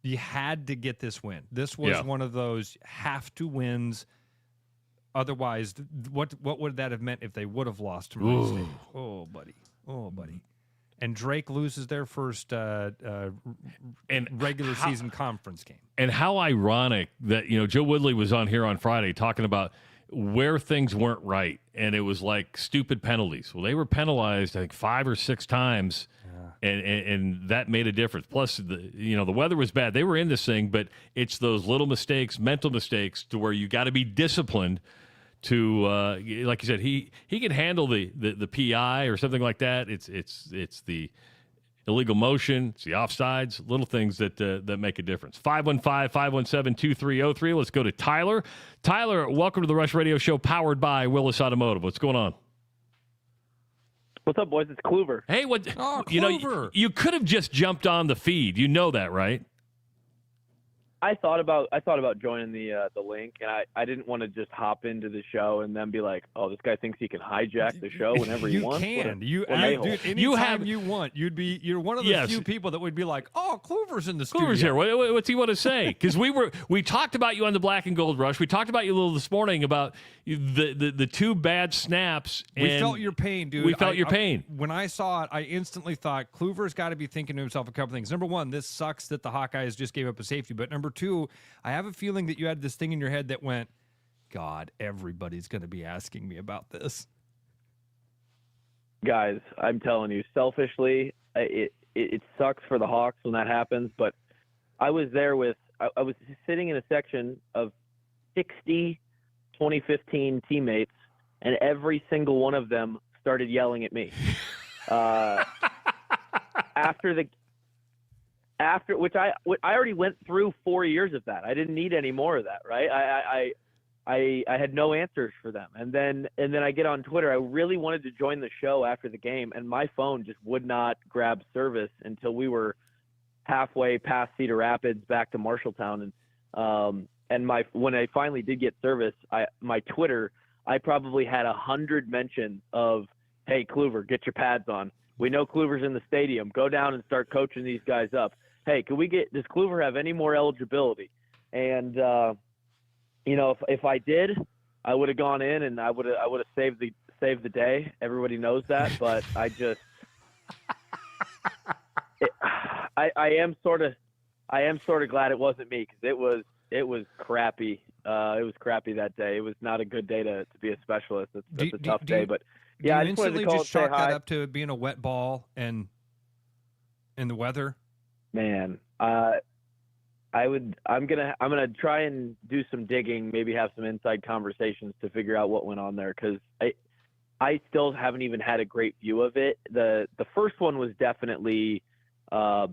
You had to get this win. This was one of those have-to wins. Otherwise, what would that have meant if they would have lost to Murray State? Oh, buddy. And Drake loses their first regular season conference game. And how ironic that, Joe Woodley was on here on Friday talking about where things weren't right, and it was like stupid penalties. Well, they were penalized, I think, 5 or 6 times, and that made a difference. Plus, the weather was bad. They were in this thing, but it's those little mistakes, mental mistakes, to where you got to be disciplined to, like you said, he can handle the PI or something like that. It's the illegal motion, it's the offsides, little things that make a difference. 515-517-2303. Let's go to Tyler. Tyler, welcome to the Rush Radio Show, powered by Willis Automotive. What's going on? What's up, boys? It's Kluber. Hey, what? Oh, Kluber. You could have just jumped on the feed. You know that, right? I thought about joining the link, and I didn't want to just hop into the show and then be like, oh, this guy thinks he can hijack the show whenever he wants. Dude, anytime you want. You're one of the few people that would be like, oh, Kluver's in the studio. Kluver's here. What's he want to say? Because we talked about you on the Black and Gold Rush. We talked about you a little this morning about the two bad snaps. We felt your pain, dude. We felt your pain. When I saw it, I instantly thought Kluver's got to be thinking to himself a couple things. Number one, this sucks that the Hawkeyes just gave up a safety. But number two, I have a feeling that you had this thing in your head that went, God, everybody's going to be asking me about this. Guys, I'm telling you, selfishly, it sucks for the Hawks when that happens. But I was there I was sitting in a section of 60 2015 teammates, and every single one of them started yelling at me. After which I already went through 4 years of that. I didn't need any more of that, right? I had no answers for them. And then I get on Twitter. I really wanted to join the show after the game, and my phone just would not grab service until we were halfway past Cedar Rapids back to Marshalltown. And when I finally did get service, my Twitter, I probably had 100 mentions of, hey, Kluver, get your pads on. We know Kluver's in the stadium. Go down and start coaching these guys up. Hey, does Kluver have any more eligibility? And, if I did, I would have gone in and I would have saved the day. Everybody knows that, but I just, I am sort of glad it wasn't me, because it was crappy. It was crappy that day. It was not a good day to be a specialist. It's a tough day, but yeah, I just wanted to call and say hi. Chalk that up to being a wet ball and the weather? Man, I'm gonna try and do some digging, maybe have some inside conversations to figure out what went on there, because I still haven't even had a great view of it. The first one was definitely the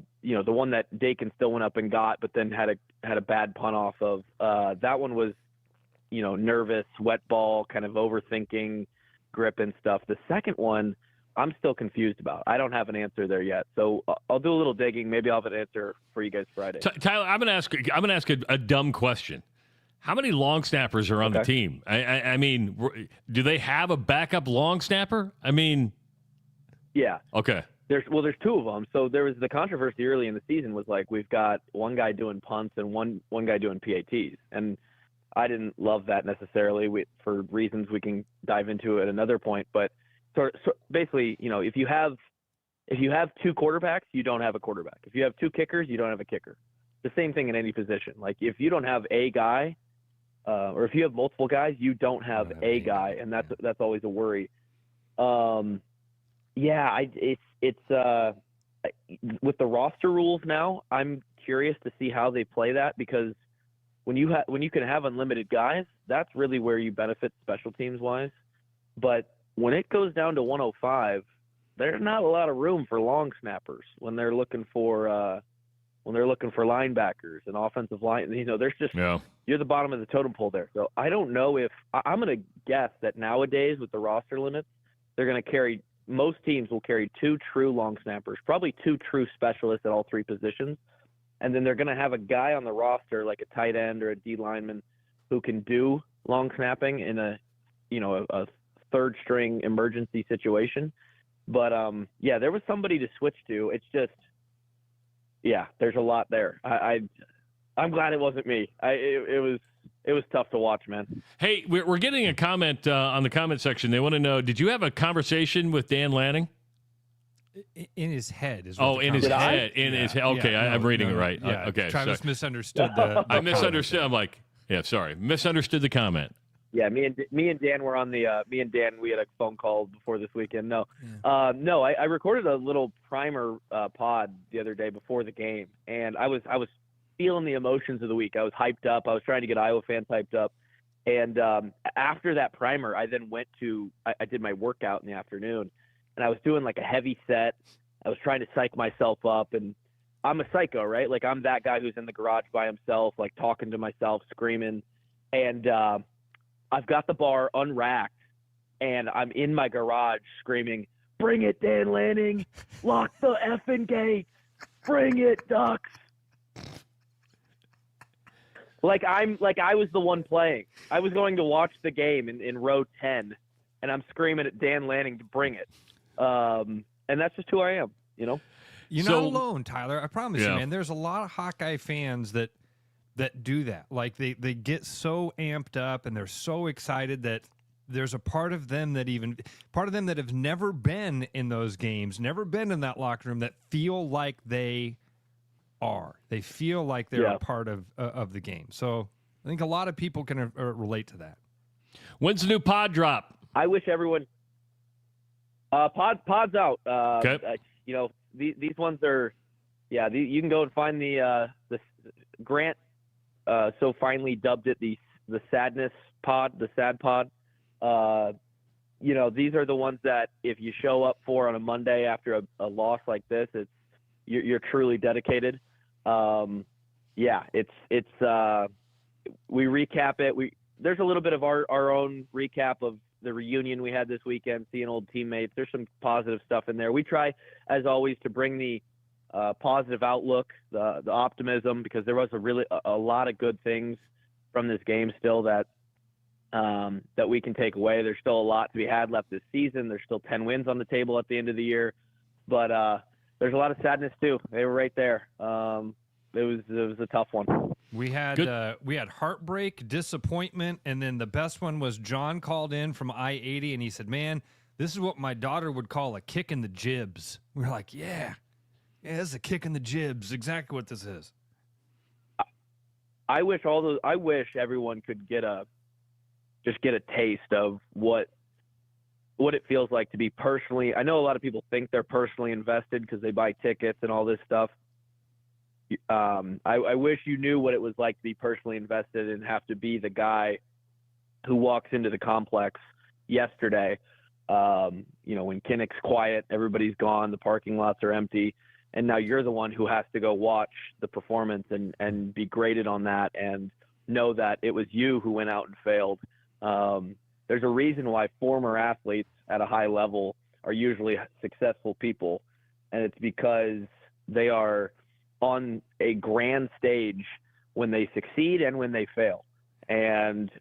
one that Dakin still went up and got, but then had a bad punt off of. That one was nervous, wet ball, kind of overthinking, grip and stuff. The second one, I'm still confused about. I don't have an answer there yet, so I'll do a little digging. Maybe I'll have an answer for you guys Friday. Tyler, I'm gonna ask a dumb question. How many long snappers are on the team? I mean, do they have a backup long snapper? I mean, yeah. Okay. There's two of them. So there was the controversy early in the season was like, we've got one guy doing punts and one guy doing PATs, and I didn't love that necessarily for reasons we can dive into at another point. But so basically, if you have two quarterbacks, you don't have a quarterback. If you have two kickers, you don't have a kicker. The same thing in any position. Like if you don't have a guy, or if you have multiple guys, you don't have a guy, and that's always a worry. It's with the roster rules now, I'm curious to see how they play that, because when you can have unlimited guys, that's really where you benefit special teams wise. But when it goes down to 105, there's not a lot of room for long snappers when they're looking for linebackers and offensive line. There's just you're the bottom of the totem pole there. So I don't know if I'm going to guess that nowadays with the roster limits, they're going to carry. Most teams will carry two true long snappers, probably two true specialists at all three positions. And then they're going to have a guy on the roster, like a tight end or a D lineman, who can do long snapping in a third string emergency situation. But there was somebody to switch to. It's just, there's a lot there. I'm glad it wasn't me. It was tough to watch, man. Hey, we're getting a comment on the comment section. They want to know, did you have a conversation with Dan Lanning? In his head. In his head. His head. Okay, I'm reading it right. Yeah. Okay. Travis misunderstood I misunderstood. I'm like, sorry. Misunderstood the comment. Yeah, me and Dan were on we had a phone call before this weekend. I recorded a little primer pod the other day before the game, and I was feeling the emotions of the week. I was hyped up. I was trying to get Iowa fans hyped up. And after that primer, I then I did my workout in the afternoon, and I was doing like a heavy set. I was trying to psych myself up, and I'm a psycho, right? Like I'm that guy who's in the garage by himself, like talking to myself, screaming. And I've got the bar unracked, and I'm in my garage screaming, "Bring it, Dan Lanning! Lock the effing gates! Bring it, Ducks!" Like I was the one playing. I was going to watch the game in row 10, and I'm screaming at Dan Lanning to bring it. And that's just who I am, you know? You're not alone, Tyler. I promise you, man. There's a lot of Hawkeye fans that do that. Like they get so amped up and they're so excited that there's a part of them that have never been in those games, never been in that locker room, that feel like they are. They feel like they're a part of the game. So I think a lot of people can relate to that. When's the new pod drop? I wish everyone pod's out. Okay. You know, these ones are, you can go and find the Grant so finally dubbed it the sadness pod, the sad pod. You know, these are the ones that if you show up for on a Monday after a loss like this, you're truly dedicated. We recap it. There's a little bit of our own recap of the reunion we had this weekend, seeing old teammates. There's some positive stuff in there. We try, as always, to bring the positive outlook, the optimism, because there was a lot of good things from this game still that we can take away. There's still a lot to be had left this season. There's still 10 wins on the table at the end of the year, but there's a lot of sadness too. They were right there. It was a tough one. We had heartbreak, disappointment, and then the best one was John called in from I-80 and he said, "Man, this is what my daughter would call a kick in the jibs." We were like, "Yeah, it's a kick in the jibs. Exactly what this is." I wish everyone could get a taste of what it feels like to be personally. I know a lot of people think they're personally invested because they buy tickets and all this stuff. I wish you knew what it was like to be personally invested and have to be the guy who walks into the complex yesterday. You know, when Kinnick's quiet, everybody's gone, the parking lots are empty, and now you're the one who has to go watch the performance and be graded on that and know that it was you who went out and failed. There's a reason why former athletes at a high level are usually successful people, and it's because they are on a grand stage when they succeed and when they fail. And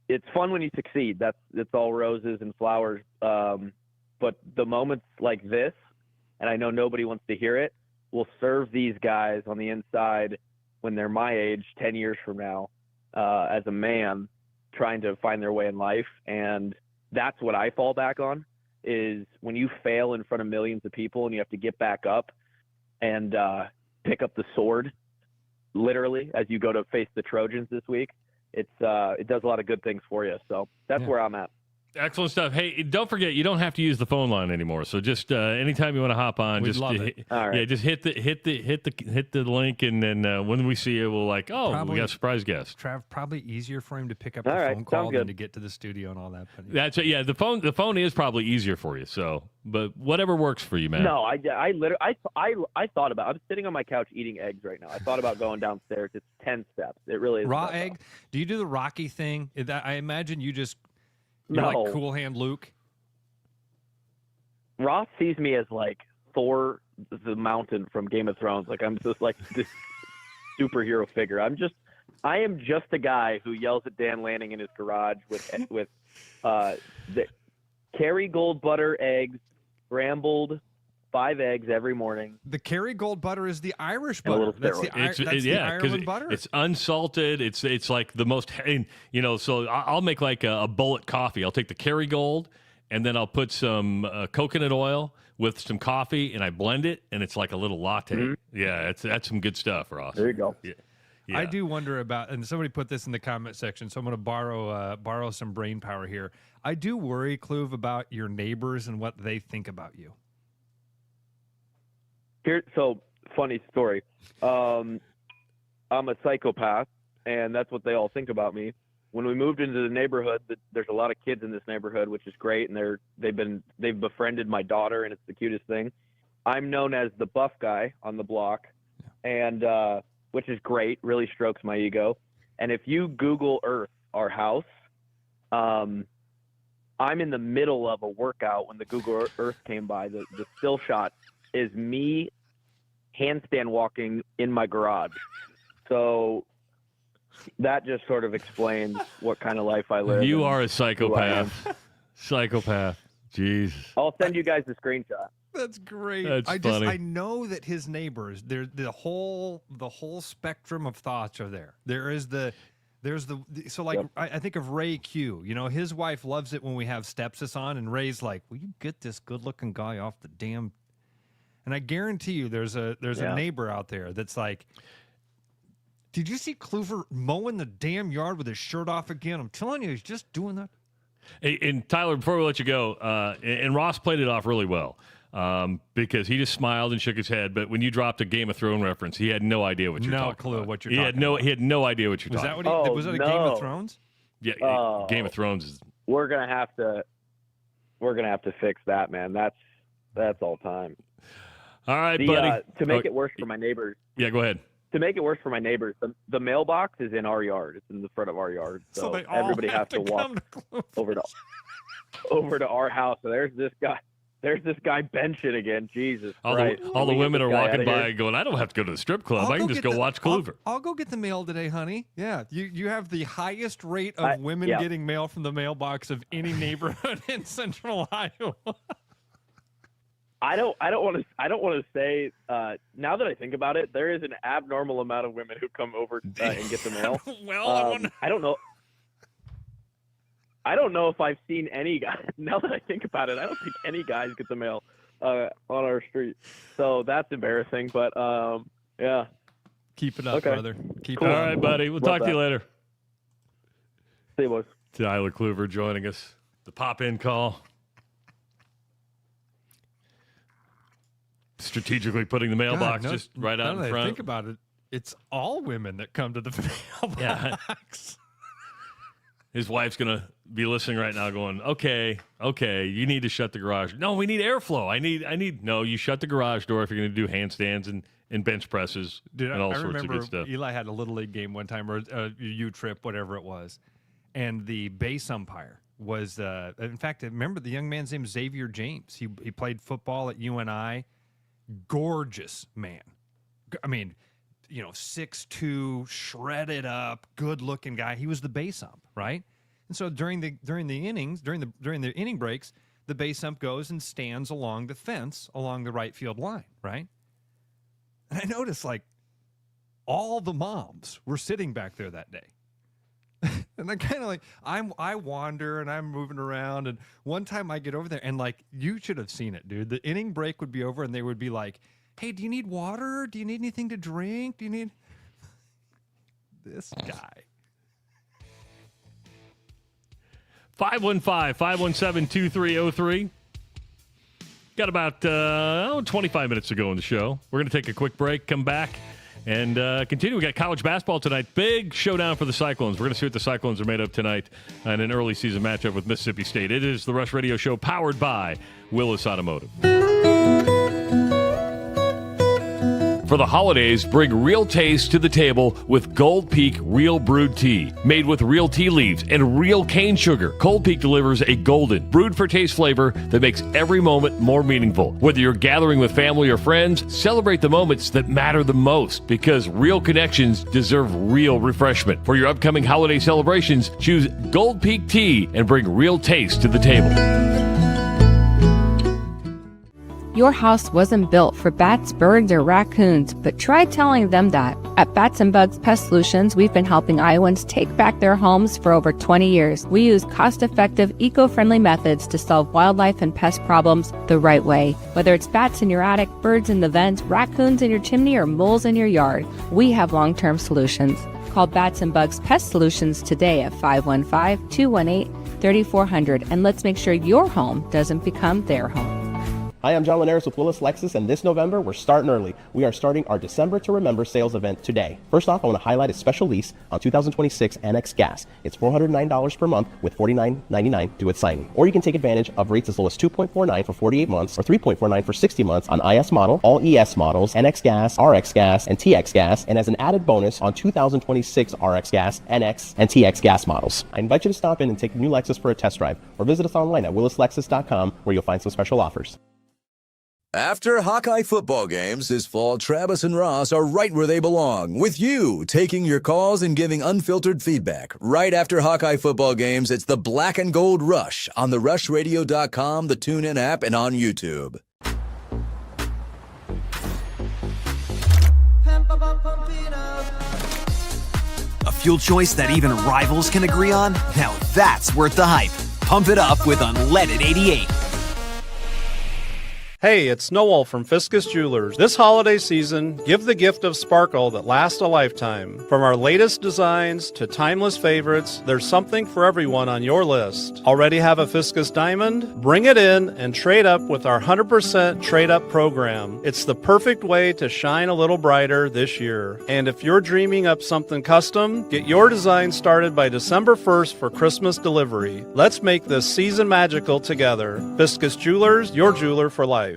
it's fun when you succeed. It's all roses and flowers. But the moments like this, and I know nobody wants to hear it, will serve these guys on the inside when they're my age 10 years from now, as a man trying to find their way in life. And that's what I fall back on, is when you fail in front of millions of people and you have to get back up and pick up the sword, literally, as you go to face the Trojans this week. It does a lot of good things for you. So that's where I'm at. Excellent stuff. Hey, don't forget, you don't have to use the phone line anymore. So just anytime you want to hop on, We'd love it. All right. Yeah, just hit the link, and then when we see you, we'll we got a surprise guest. Trav, probably easier for him to pick up All the right, phone call sounds than good. to get to the studio and all that. But That's it. Yeah, the phone is probably easier for you. So, but whatever works for you, man. No, I literally thought about. I'm sitting on my couch eating eggs right now. I thought about going downstairs. It's 10 steps. It really is. raw egg. Do you do the Rocky thing? I imagine you're No. like Cool Hand Luke. Ross sees me as like Thor the Mountain from Game of Thrones. Like I'm just like this superhero figure. I am just a guy who yells at Dan Lanning in his garage with the Kerrygold butter eggs, scrambled 5 eggs every morning. The Kerrygold butter is the Irish And a butter. little That's the steroid. the Ireland butter. It's unsalted. It's like the most, so I'll make like a bullet coffee. I'll take the Kerrygold, and then I'll put some coconut oil with some coffee, and I blend it, and it's like a little latte. Mm-hmm. Yeah, that's some good stuff, Ross. There you go. Yeah. I do wonder about, and somebody put this in the comment section, so I'm going to borrow some brain power here. I do worry, Kluve, about your neighbors and what they think about you. So funny story. I'm a psychopath, and that's what they all think about me. When we moved into the neighborhood, there's a lot of kids in this neighborhood, which is great, and they've befriended my daughter, and it's the cutest thing. I'm known as the buff guy on the block, and which is great, really strokes my ego. And if you Google Earth our house, I'm in the middle of a workout when the Google Earth came by. The still shot is me handstand walking in my garage. So that just sort of explains what kind of life I live. You and are a who I am. psychopath. Psychopath. Jesus. I'll send you guys the screenshot. That's great. That's I funny. I know that his neighbors, the whole spectrum of thoughts are there. There's the so like I think of Ray Q. You know, his wife loves it when we have Stepsis on, and Ray's like, "Will you get this good-looking guy off the damn?" And I guarantee you, there's a neighbor out there that's like, "Did you see Kluver mowing the damn yard with his shirt off again? I'm telling you, he's just doing that." Hey, and Tyler, before we let you go, and Ross played it off really well. Because he just smiled and shook his head, but when you dropped a Game of Thrones reference, he had no idea what you're talking about. No clue what you're talking about. He had no idea what you're Was talking that about. what was that a Game of Thrones? Yeah, Game of Thrones is. We're gonna have to fix that, man. That's all time. All right, buddy. To make it worse for my neighbors. Yeah, go ahead. To make it worse for my neighbors, the mailbox is in our yard. It's in the front of our yard, so they all everybody have has to walk over to our house. So there's this guy benching again. Jesus Christ. All the women are walking by here. going, I don't have to go to the strip club. I can just go watch Kluver. I'll go get the mail today, honey. Yeah, you have the highest rate of women getting mail from the mailbox of any neighborhood in Central Iowa. I don't want to say. Now that I think about it, there is an abnormal amount of women who come over and get the mail. I don't know. I don't know if I've seen any guys. Now that I think about it, I don't think any guys get the mail on our street. So that's embarrassing. But yeah, keep it up, brother. Keep All it up. right, buddy. We'll talk to you later. See you, boys. Tyler Kluver joining us. The pop-in call. Strategically putting the mailbox just right out in front. Think about it. It's all women that come to the mailbox. His wife's going to be listening right now going, okay, you need to shut the garage. No, we need airflow. No, you shut the garage door if you're going to do handstands and bench presses and all sorts of good stuff. Eli had a Little League game one time, or a U-Trip, whatever it was, and the base umpire was, in fact, I remember the young man's name, Xavier James. He played football at UNI. Gorgeous man. I mean, 6'2", shredded up, good-looking guy. He was the base ump, right? And so during the inning breaks, the base ump goes and stands along the fence along the right field line, right? And I noticed all the moms were sitting back there that day. And they're kind of I wander and I'm moving around, and one time I get over there and you should have seen it, dude. The inning break would be over and they would be like, "Hey, do you need water? Do you need anything to drink? Do you need this guy?" 515-517-2303. Got about 25 minutes to go in the show. We're going to take a quick break, come back, and continue. We got college basketball tonight. Big showdown for the Cyclones. We're going to see what the Cyclones are made of tonight in an early season matchup with Mississippi State. It is the Rush Radio Show powered by Willis Automotive. For the holidays, bring real taste to the table with Gold Peak Real Brewed Tea. Made with real tea leaves and real cane sugar, Gold Peak delivers a golden, brewed for taste flavor that makes every moment more meaningful. Whether you're gathering with family or friends, celebrate the moments that matter the most, because real connections deserve real refreshment. For your upcoming holiday celebrations, choose Gold Peak Tea and bring real taste to the table. Your house wasn't built for bats, birds, or raccoons, but try telling them that. At Bats and Bugs Pest Solutions, we've been helping Iowans take back their homes for over 20 years. We use cost-effective, eco-friendly methods to solve wildlife and pest problems the right way. Whether it's bats in your attic, birds in the vent, raccoons in your chimney, or moles in your yard, we have long-term solutions. Call Bats and Bugs Pest Solutions today at 515-218-3400, and let's make sure your home doesn't become their home. Hi, I'm John Linares with Willis Lexus, and this November, we're starting early. We are starting our December to Remember sales event today. First off, I want to highlight a special lease on 2026 NX Gas. It's $409 per month with $49.99 due at signing. Or you can take advantage of rates as low as 2.49 for 48 months or 3.49 for 60 months on IS model, all ES models, NX Gas, RX Gas, and TX Gas, and as an added bonus on 2026 RX Gas, NX, and TX Gas models. I invite you to stop in and take a new Lexus for a test drive, or visit us online at willislexus.com where you'll find some special offers. After Hawkeye football games this fall, Travis and Ross are right where they belong, with you taking your calls and giving unfiltered feedback. Right after Hawkeye football games, it's the Black and Gold Rush on the RushRadio.com, the TuneIn app, and on YouTube. A fuel choice that even rivals can agree on? Now that's worth the hype. Pump it up with Unleaded 88. Hey, it's Noel from Fiscus Jewelers. This holiday season, give the gift of sparkle that lasts a lifetime. From our latest designs to timeless favorites, there's something for everyone on your list. Already have a Fiscus diamond? Bring it in and trade up with our 100% trade-up program. It's the perfect way to shine a little brighter this year. And if you're dreaming up something custom, get your design started by December 1st for Christmas delivery. Let's make this season magical together. Fiscus Jewelers, your jeweler for life.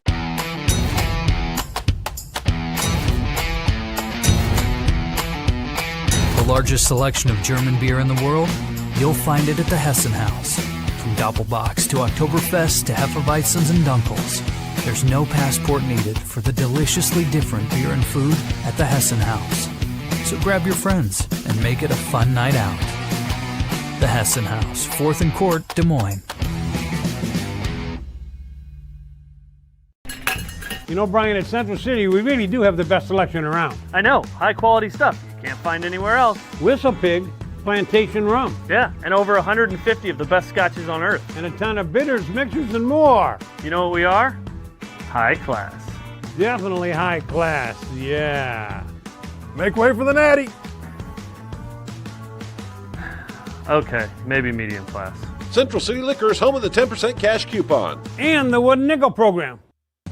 The largest selection of German beer in the world? You'll find it at the Hessen House. From Doppelbocks to Oktoberfest to Hefeweizens and Dunkels, there's no passport needed for the deliciously different beer and food at the Hessen House. So grab your friends and make it a fun night out. The Hessen House, 4th and Court, Des Moines. You know, Brian, at Central City, we really do have the best selection around. I know, high quality stuff you can't find anywhere else. Whistle Pig Plantation Rum. Yeah, and over 150 of the best scotches on earth. And a ton of bitters, mixers, and more. You know what we are? High class. Definitely high class, yeah. Make way for the natty. Okay, maybe medium class. Central City Liquors, home of the 10% cash coupon. And the wooden nickel program.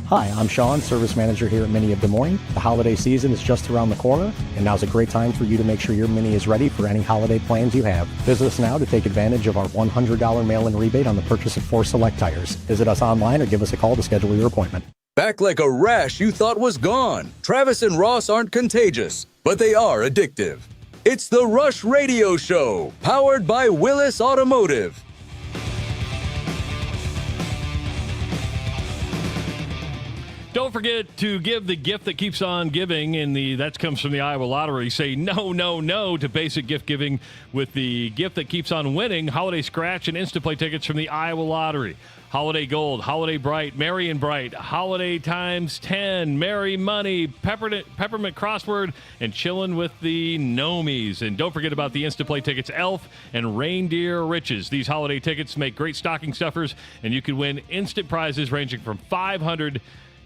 Hi, I'm Sean, Service Manager here at Mini of Des Moines. The holiday season is just around the corner, and now's a great time for you to make sure your Mini is ready for any holiday plans you have. Visit us now to take advantage of our $100 mail-in rebate on the purchase of 4 select tires. Visit us online or give us a call to schedule your appointment. Back like a rash you thought was gone. Travis and Ross aren't contagious, but they are addictive. It's the Rush Radio Show, powered by Willis Automotive. Don't forget to give the gift that keeps on giving. That comes from the Iowa Lottery. Say no, no, no to basic gift giving with the gift that keeps on winning. Holiday Scratch and Instaplay tickets from the Iowa Lottery. Holiday Gold, Holiday Bright, Merry and Bright, Holiday Times 10, Merry Money, Peppermint Crossword, and Chillin' with the Gnomies. And don't forget about the Instaplay tickets, Elf and Reindeer Riches. These holiday tickets make great stocking stuffers, and you can win instant prizes ranging from $500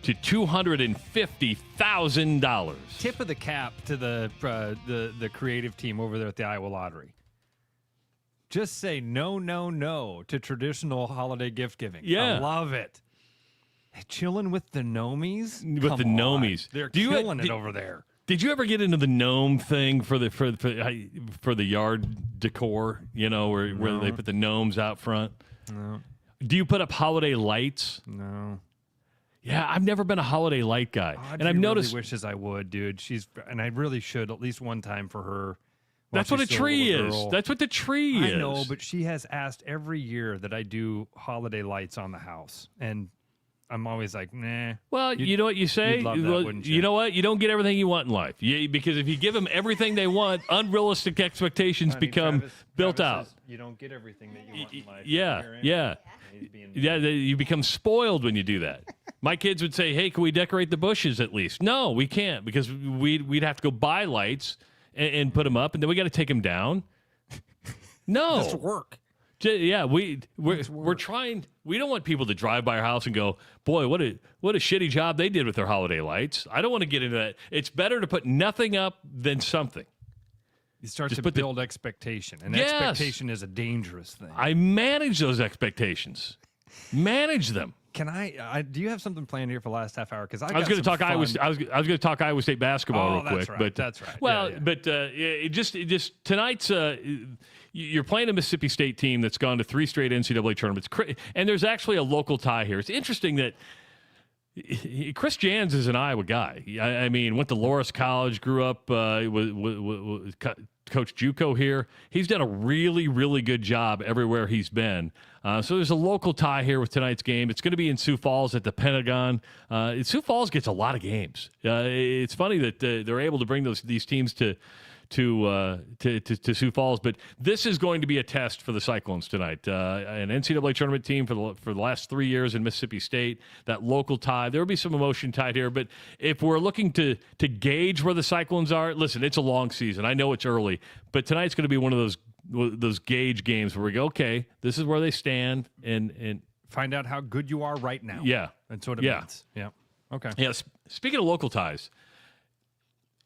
to $250,000. Tip of the cap to the creative team over there at the Iowa Lottery. Just say no, no, no to traditional holiday gift giving. Yeah. I love it. Chilling with the Gnomies? With the Gnomies. They're killing it over there. Did you ever get into the gnome thing for the yard decor, where they put the gnomes out front? No. Do you put up holiday lights? No. Yeah, I've never been a holiday light guy. And I've noticed really wishes I would, dude. And I really should at least one time for her. That's what a tree is. That's what the tree is. I know, but she has asked every year that I do holiday lights on the house. And I'm always like, nah. Well, you know what you say? You'd love that, wouldn't you? You know what? You don't get everything you want in life. Because if you give them everything they want, unrealistic expectations become built out. Says you don't get everything that you want in life. Yeah. You become spoiled when you do that. My kids would say, hey, can we decorate the bushes at least? No, we can't, because we'd have to go buy lights and put them up, and then we got to take them down. No. That's work. Yeah, we're trying. We don't want people to drive by our house and go, boy, what a shitty job they did with their holiday lights. I don't want to get into that. It's better to put nothing up than something. You start to build expectation, and expectation is a dangerous thing. I manage those expectations. Manage them. Can I do you have something planned here for the last half hour? Because I was going to talk Iowa. I was going to talk Iowa State basketball real quick. Right, but that's right. Well, but just tonight's. You're playing a Mississippi State team that's gone to 3 straight NCAA tournaments, and there's actually a local tie here. It's interesting that Chris Jans is an Iowa guy. I mean, went to Loras College, grew up with Coach JUCO here. He's done a really, really good job everywhere he's been. So there's a local tie here with tonight's game. It's going to be in Sioux Falls at the Pentagon. Sioux Falls gets a lot of games. It's funny that they're able to bring these teams to Sioux Falls, but this is going to be a test for the Cyclones tonight. An NCAA tournament team for the last 3 years in Mississippi State. That local tie. There will be some emotion tied here, but if we're looking to gauge where the Cyclones are, listen, it's a long season. I know it's early, but tonight's going to be one of those gauge games where we go, okay, this is where they stand, and find out how good you are right now. Yeah, that's what it means. Yeah. Okay. Yeah. Speaking of local ties.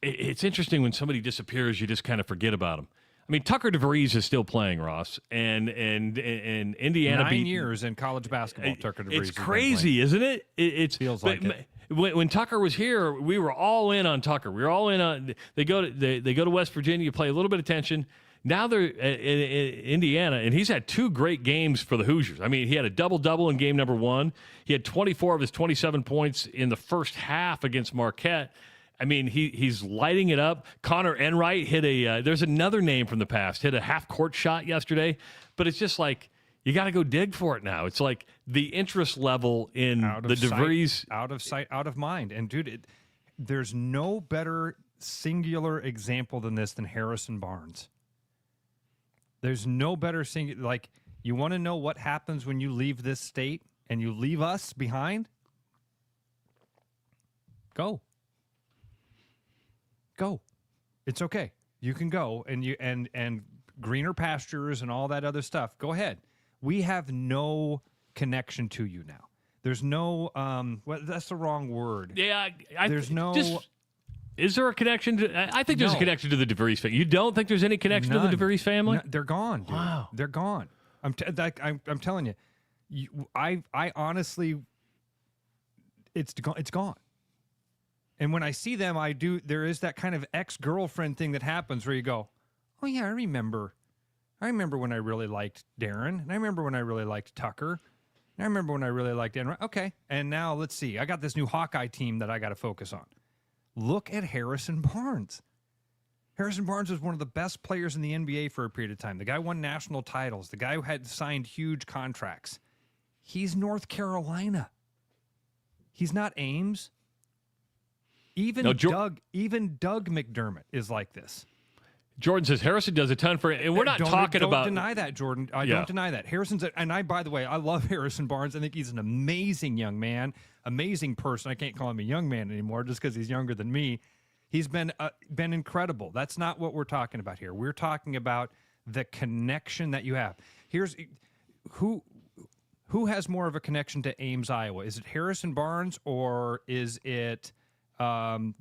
It's interesting when somebody disappears, you just kind of forget about them. I mean, Tucker DeVries is still playing, Ross, and Indiana 9 years in college basketball. Tucker DeVries. It's crazy, isn't it? It feels like it. When Tucker was here, we were all in on Tucker. We were all in on. They go to West Virginia, play a little bit of tension. Now they're in Indiana, and he's had 2 great games for the Hoosiers. I mean, he had a double-double in game number 1. He had 24 of his 27 points in the first half against Marquette. I mean, he's lighting it up. Connor Enright hit there's another name from the past, hit a half-court shot yesterday. But it's just like, you got to go dig for it now. It's like the interest level in the DeVries. Out of sight, out of mind. And, dude, there's no better singular example than Harrison Barnes. There's no better singular. Like, you want to know what happens when you leave this state and you leave us behind? Go. It's okay. You can go and greener pastures and all that other stuff. Go ahead. We have no connection to you now. There's no well, that's the wrong word. Yeah, is there a connection to? I think there's a connection to the DeVries family. You don't think there's any connection to the DeVries family? No, they're gone, dude. Wow, they're gone. I'm telling you, I honestly, it's gone. And when I see them, there is that kind of ex-girlfriend thing that happens where you go, oh, yeah, I remember when I really liked Darren, and I remember when I really liked Tucker, and I remember when I really liked Enright. Okay, and now let's see. I got this new Hawkeye team that I got to focus on. Look at Harrison Barnes. Harrison Barnes was one of the best players in the NBA for a period of time. The guy won national titles. The guy who had signed huge contracts. He's North Carolina. He's not Ames. Even Doug McDermott is like this. Jordan says Harrison does a ton for it, and we're not talking about. Don't deny that, Jordan. I don't deny that. By the way, I love Harrison Barnes. I think he's an amazing young man, amazing person. I can't call him a young man anymore just because he's younger than me. He's been incredible. That's not what we're talking about here. We're talking about the connection that you have. Here's who has more of a connection to Ames, Iowa. Is it Harrison Barnes or is it?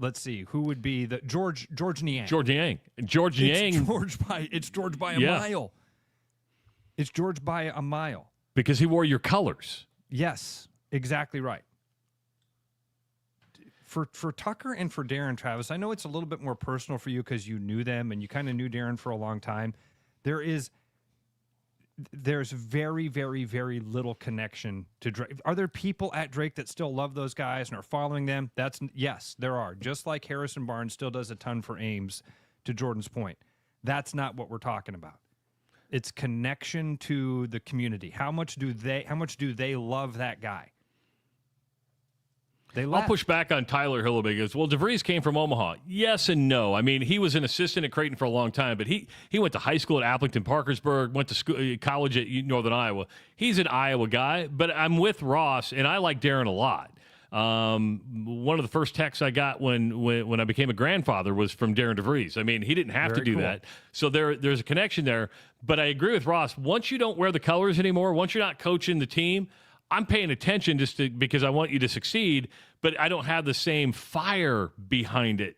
Let's see. Who would be the George Niang? George Niang. It's George by a mile. It's George by a mile. Because he wore your colors. Yes, exactly right. For Tucker and for Darren, Travis, I know it's a little bit more personal for you because you knew them and you kind of knew Darren for a long time. There's very, very, very little connection to Drake. Are there people at Drake that still love those guys and are following them? Yes, there are. Just like Harrison Barnes still does a ton for Ames, to Jordan's point. That's not what we're talking about. It's connection to the community. How much do they love that guy? I'll push back on Tyler Hill a bit. He goes, well, DeVries came from Omaha. Yes and no. I mean, he was an assistant at Creighton for a long time, but he went to high school at Appleton Parkersburg, went to college at Northern Iowa. He's an Iowa guy, but I'm with Ross, and I like Darren a lot. One of the first texts I got when I became a grandfather was from Darren DeVries. I mean, he didn't have to do that. So there's a connection there. But I agree with Ross. Once you don't wear the colors anymore, once you're not coaching the team, I'm paying attention because I want you to succeed, but I don't have the same fire behind it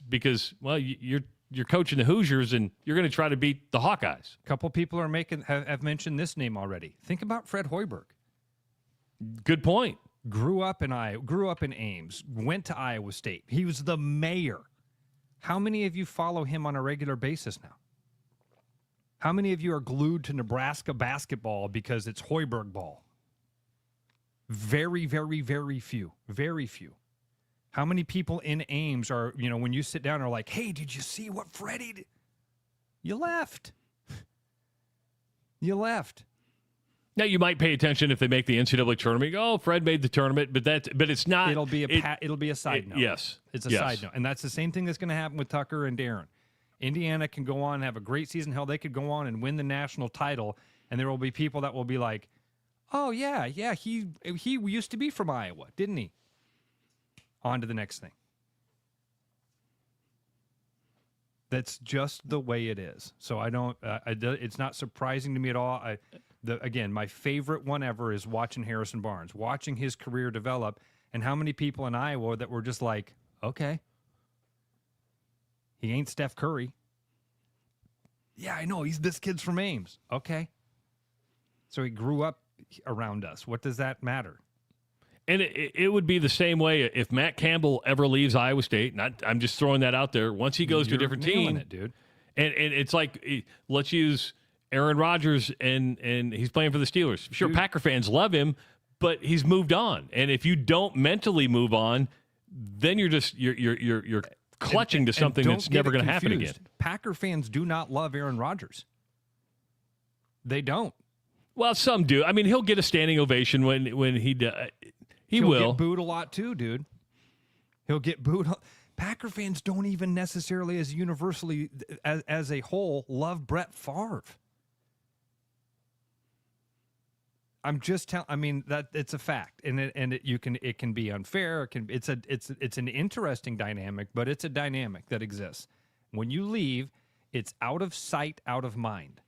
because you're coaching the Hoosiers and you're going to try to beat the Hawkeyes. A couple people have mentioned this name already. Think about Fred Hoiberg. Good point. Grew up in Ames, went to Iowa State. He was the mayor. How many of you follow him on a regular basis now? How many of you are glued to Nebraska basketball because it's Hoiberg ball? Very, very, very few. Very few. How many people in Ames are, when you sit down, are like, hey, did you see what Freddie did? You left. You left. Now you might pay attention if they make the NCAA tournament. You go, oh, Fred made the tournament, but it's not. It'll be a side note. Yes, it's a side note, and that's the same thing that's going to happen with Tucker and Darren. Indiana can go on and have a great season. Hell, they could go on and win the national title, and there will be people that will be like, oh yeah, he used to be from Iowa, didn't he? On to the next thing. That's just the way it is. So I don't. It's not surprising to me at all. Again, my favorite one ever is watching Harrison Barnes, watching his career develop, and how many people in Iowa that were just like, okay, he ain't Steph Curry. Yeah, I know. This kid's from Ames. Okay. So he grew up around us. What does that matter? And it would be the same way if Matt Campbell ever leaves Iowa State. I'm just throwing that out there. Once he goes to a different team, dude. And it's like, let's use Aaron Rodgers, and he's playing for the Steelers. Sure, dude. Packer fans love him, but he's moved on. And if you don't mentally move on, then you're clutching to something that's never going to happen again. Packer fans do not love Aaron Rodgers. They don't. Well, some do. I mean, he'll get a standing ovation when he'll get booed a lot too, dude. He'll get booed. Packer fans don't even necessarily, as universally as a whole, love Brett Favre. I'm just telling. I mean, that it's a fact, and it can be unfair. It's an interesting dynamic, but it's a dynamic that exists. When you leave, it's out of sight, out of mind.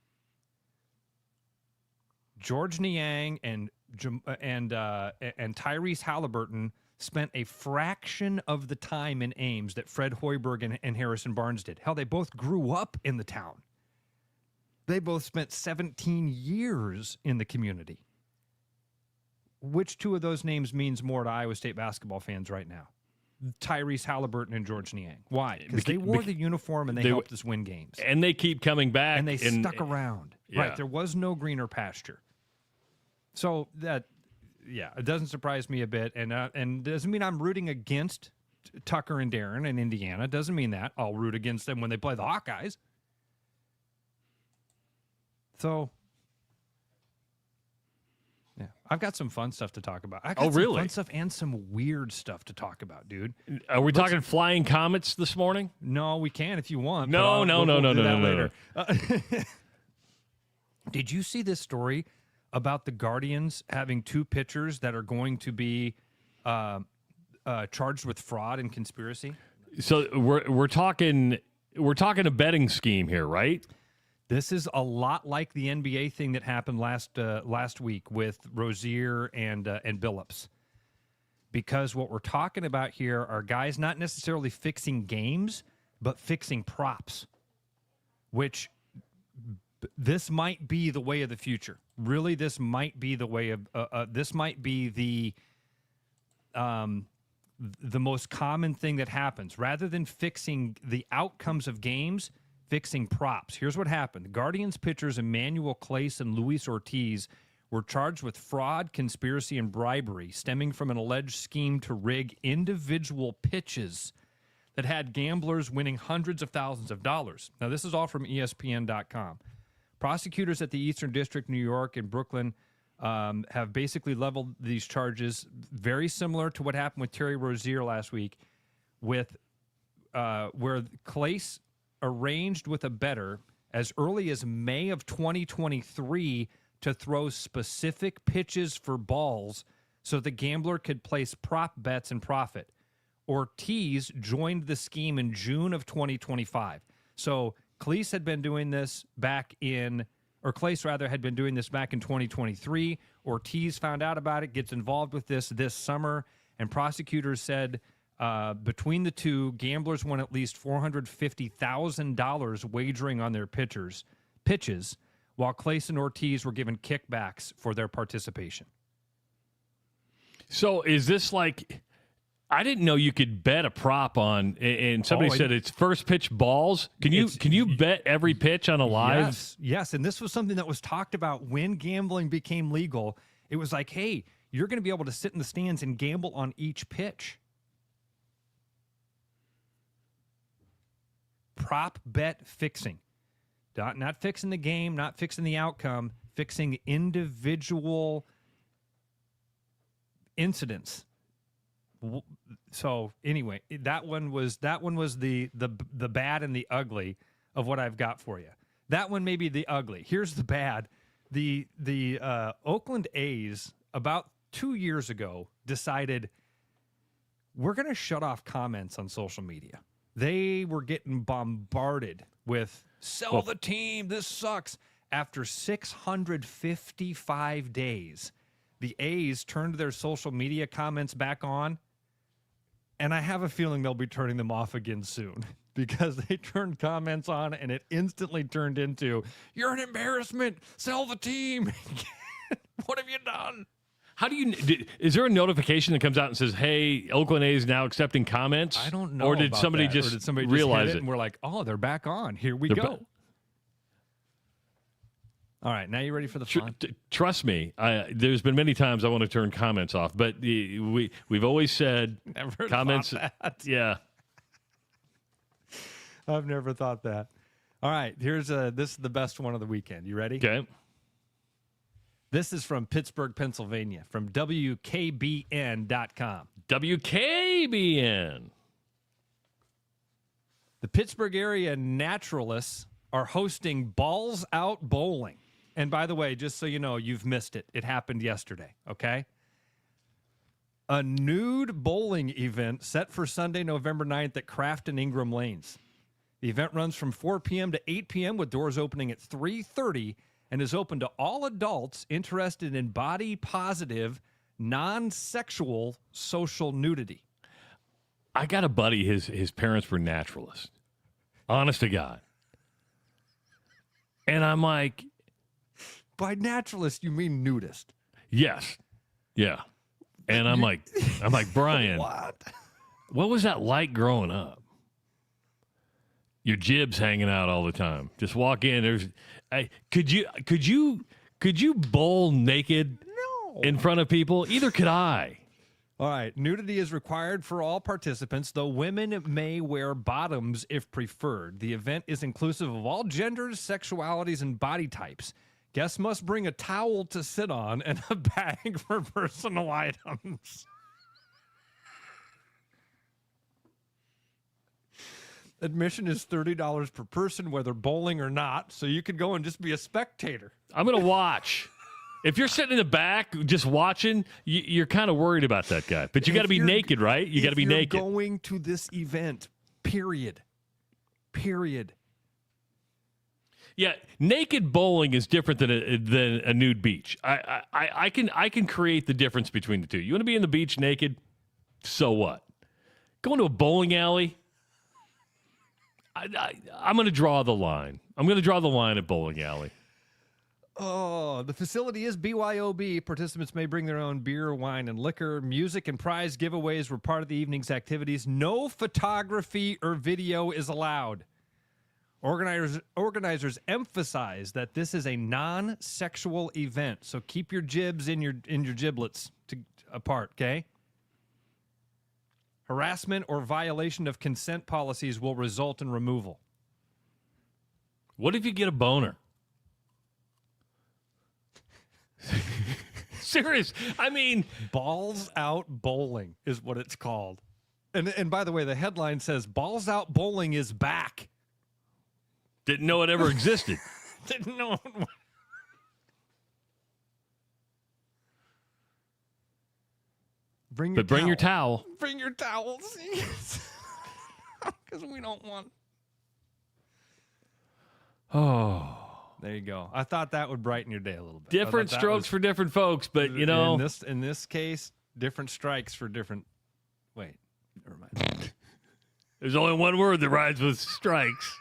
George Niang and Tyrese Halliburton spent a fraction of the time in Ames that Fred Hoiberg and Harrison Barnes did. Hell, they both grew up in the town. They both spent 17 years in the community. Which two of those names means more to Iowa State basketball fans right now? Tyrese Halliburton and George Niang. Why? Because they wore the uniform and they helped us win games. And they keep coming back. And they stuck around. Yeah. Right. There was no greener pasture. So it doesn't surprise me a bit. And doesn't mean I'm rooting against Tucker and Darren in Indiana. Doesn't mean that. I'll root against them when they play the Hawkeyes. So, yeah, I've got some fun stuff to talk about. I got some fun stuff and some weird stuff to talk about, dude. Are we talking flying comets this morning? No, we can if you want. No. Did you see this story about the Guardians having two pitchers that are going to be charged with fraud and conspiracy? So we're talking a betting scheme here, right? This is a lot like the NBA thing that happened last week with Rozier and Billups. Because what we're talking about here are guys not necessarily fixing games, but fixing props, which this might be the way of the future. Really, this might be the way of this might be the most common thing that happens. Rather than fixing the outcomes of games, fixing props. Here's what happened. Guardians pitchers Emmanuel Clase and Luis Ortiz were charged with fraud, conspiracy, and bribery stemming from an alleged scheme to rig individual pitches that had gamblers winning hundreds of thousands of dollars. Now, this is all from ESPN.com. Prosecutors at the Eastern District, New York, and Brooklyn have basically leveled these charges, very similar to what happened with Terry Rozier last week, with where Clase arranged with a bettor as early as May of 2023 to throw specific pitches for balls so the gambler could place prop bets and profit. Ortiz joined the scheme in June of 2025. So Clase had been doing this back in 2023. Ortiz found out about it, gets involved with this summer, and prosecutors said between the two, gamblers won at least $450,000 wagering on their pitches, while Clase and Ortiz were given kickbacks for their participation. So is this like, I didn't know you could bet a prop on, and somebody said it's first pitch balls. Can you bet every pitch on a live? Yes, and this was something that was talked about when gambling became legal. It was like, hey, you're going to be able to sit in the stands and gamble on each pitch. Prop bet fixing. Not fixing the game, not fixing the outcome, fixing individual incidents. So anyway, that one was the bad and the ugly of what I've got for you. That one may be the ugly. Here's the bad. The Oakland A's about 2 years ago decided we're going to shut off comments on social media. They were getting bombarded with sell the team, this sucks. After 655 days, the A's turned their social media comments back on, and I have a feeling they'll be turning them off again soon because they turned comments on and it instantly turned into, you're an embarrassment, sell the team. What have you done? How do you? Is there a notification that comes out and says, "Hey, Oakland A's now accepting comments"? I don't know. Or did about somebody that. just or did somebody realize just hit it? And we're like, oh, they're back on. Here we go. All right, now you ready for the fun? Trust me, there's been many times I want to turn comments off, but we've always said Never comments. thought that. Yeah, I've never thought that. All right, this is the best one of the weekend. You ready? Okay. This is from Pittsburgh, Pennsylvania, from WKBN.com. WKBN. The Pittsburgh area naturalists are hosting Balls Out Bowling. And by the way, just so you know, you've missed it. It happened yesterday, okay? A nude bowling event set for Sunday, November 9th at Kraft and Ingram Lanes. The event runs from 4 p.m. to 8 p.m. with doors opening at 3:30 and is open to all adults interested in body-positive, non-sexual social nudity. I got a buddy, his parents were naturalists. Honest to God. And I'm like... By naturalist, you mean nudist? Yes. Yeah. And I'm like, Brian, what was that like growing up? Your jib's hanging out all the time. Just walk in. Could you bowl naked in front of people? Either could I. All right. Nudity is required for all participants, though women may wear bottoms if preferred. The event is inclusive of all genders, sexualities, and body types. Guests must bring a towel to sit on and a bag for personal items. Admission is $30 per person, whether bowling or not, so you could go and just be a spectator. I'm going to watch. If you're sitting in the back just watching, you're kind of worried about that guy. But you got to be naked, right? You got to be naked. If you're going to this event, period. Yeah, naked bowling is different than a nude beach. I can create the difference between the two. You want to be in the beach naked? So what? Going to a bowling alley? I'm going to draw the line. I'm going to draw the line at bowling alley. Oh, the facility is BYOB. Participants may bring their own beer, wine, and liquor. Music and prize giveaways were part of the evening's activities. No photography or video is allowed. Organizers emphasize that this is a non-sexual event, so keep your jibs in your giblets apart, okay? Harassment or violation of consent policies will result in removal. What if you get a boner? Serious. I mean, Balls Out Bowling is what it's called. And by the way, the headline says Balls Out Bowling is back. Didn't know it ever existed. Didn't know it. Bring your towel. Bring your towels. Because we don't want. Oh. There you go. I thought that would brighten your day a little bit. Different strokes for different folks, but you know. In this case, different strikes for different. Wait, never mind. There's only one word that rhymes with strikes,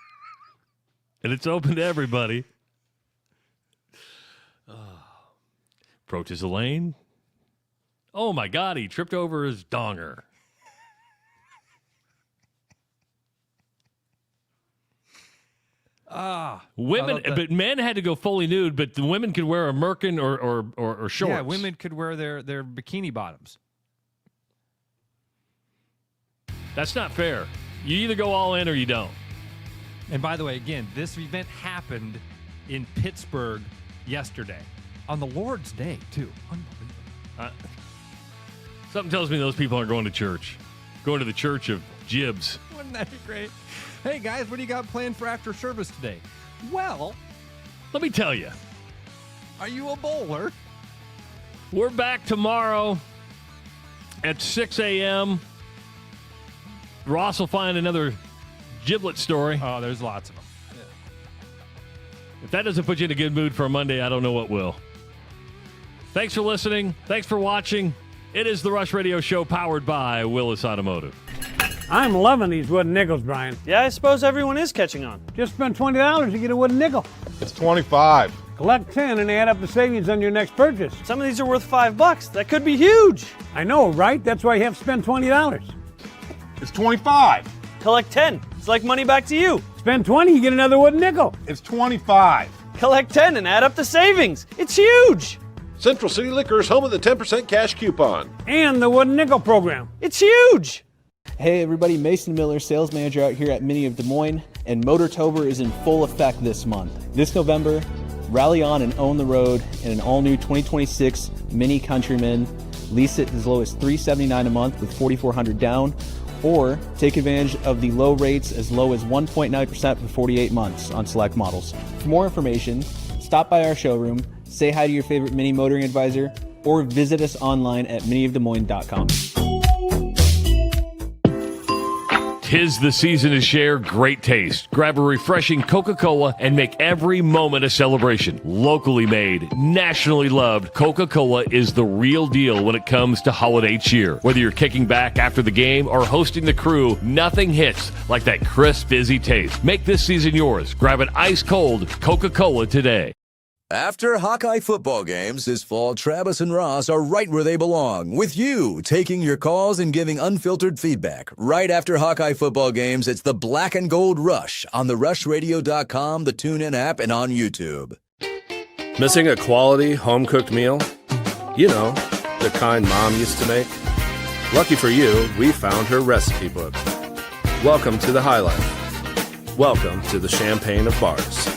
and it's open to everybody. Approaches the lane. Oh my God, he tripped over his donger. Women, but men had to go fully nude, but the women could wear a merkin or shorts. Yeah, women could wear their bikini bottoms. That's not fair. You either go all in or you don't. And by the way, again, this event happened in Pittsburgh yesterday on the Lord's Day, too. Unbelievable. Something tells me those people aren't going to church. Going to the church of jibs. Wouldn't that be great? Hey, guys, what do you got planned for after service today? Well, let me tell you. Are you a bowler? We're back tomorrow at 6 a.m. Ross will find another giblet story. Oh, there's lots of them. Yeah. If that doesn't put you in a good mood for a Monday, I don't know what will. Thanks for listening. Thanks for watching. It is the Rush Radio Show powered by Willis Automotive. I'm loving these wooden nickels, Brian. Yeah, I suppose everyone is catching on. Just spend $20 to get a wooden nickel. It's 25. Collect 10 and add up the savings on your next purchase. Some of these are worth $5. That could be huge. I know, right? That's why you have to spend $20. It's 25. Collect 10. It's like money back to you. Spend 20, you get another wooden nickel. It's 25. Collect 10 and add up the savings. It's huge. Central City Liquors, home of the 10% cash coupon. And the wooden nickel program. It's huge. Hey everybody, Mason Miller, sales manager out here at Mini of Des Moines, and Motortober is in full effect this month. This November, rally on and own the road in an all-new 2026 Mini Countryman. Lease it as low as $379 a month with $4,400 down, or take advantage of the low rates as low as 1.9% for 48 months on select models. For more information, stop by our showroom, say hi to your favorite Mini motoring advisor, or visit us online at miniofdesmoines.com. 'Tis the season to share great taste. Grab a refreshing Coca-Cola and make every moment a celebration. Locally made, nationally loved, Coca-Cola is the real deal when it comes to holiday cheer. Whether you're kicking back after the game or hosting the crew, nothing hits like that crisp, fizzy taste. Make this season yours. Grab an ice-cold Coca-Cola today. After Hawkeye football games this fall, Travis and Ross are right where they belong, with you taking your calls and giving unfiltered feedback. Right after Hawkeye football games, it's the Black and Gold Rush on the rushradio.com, the TuneIn app, and on YouTube. Missing a quality home-cooked meal? You know, the kind Mom used to make? Lucky for you, we found her recipe book. Welcome to the High Life. Welcome to the Champagne of Bars.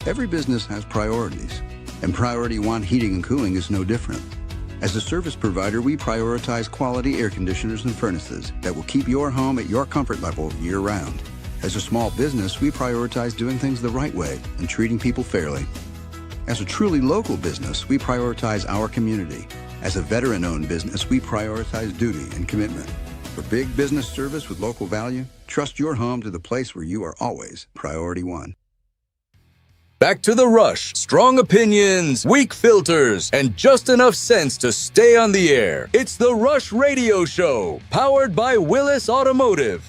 Every business has priorities, and Priority One Heating and Cooling is no different. As a service provider, we prioritize quality air conditioners and furnaces that will keep your home at your comfort level year-round. As a small business, we prioritize doing things the right way and treating people fairly. As a truly local business, we prioritize our community. As a veteran-owned business, we prioritize duty and commitment. For big business service with local value, trust your home to the place where you are always Priority One. Back to the Rush. Strong opinions, weak filters, and just enough sense to stay on the air. It's the Rush Radio Show, powered by Willis Automotive.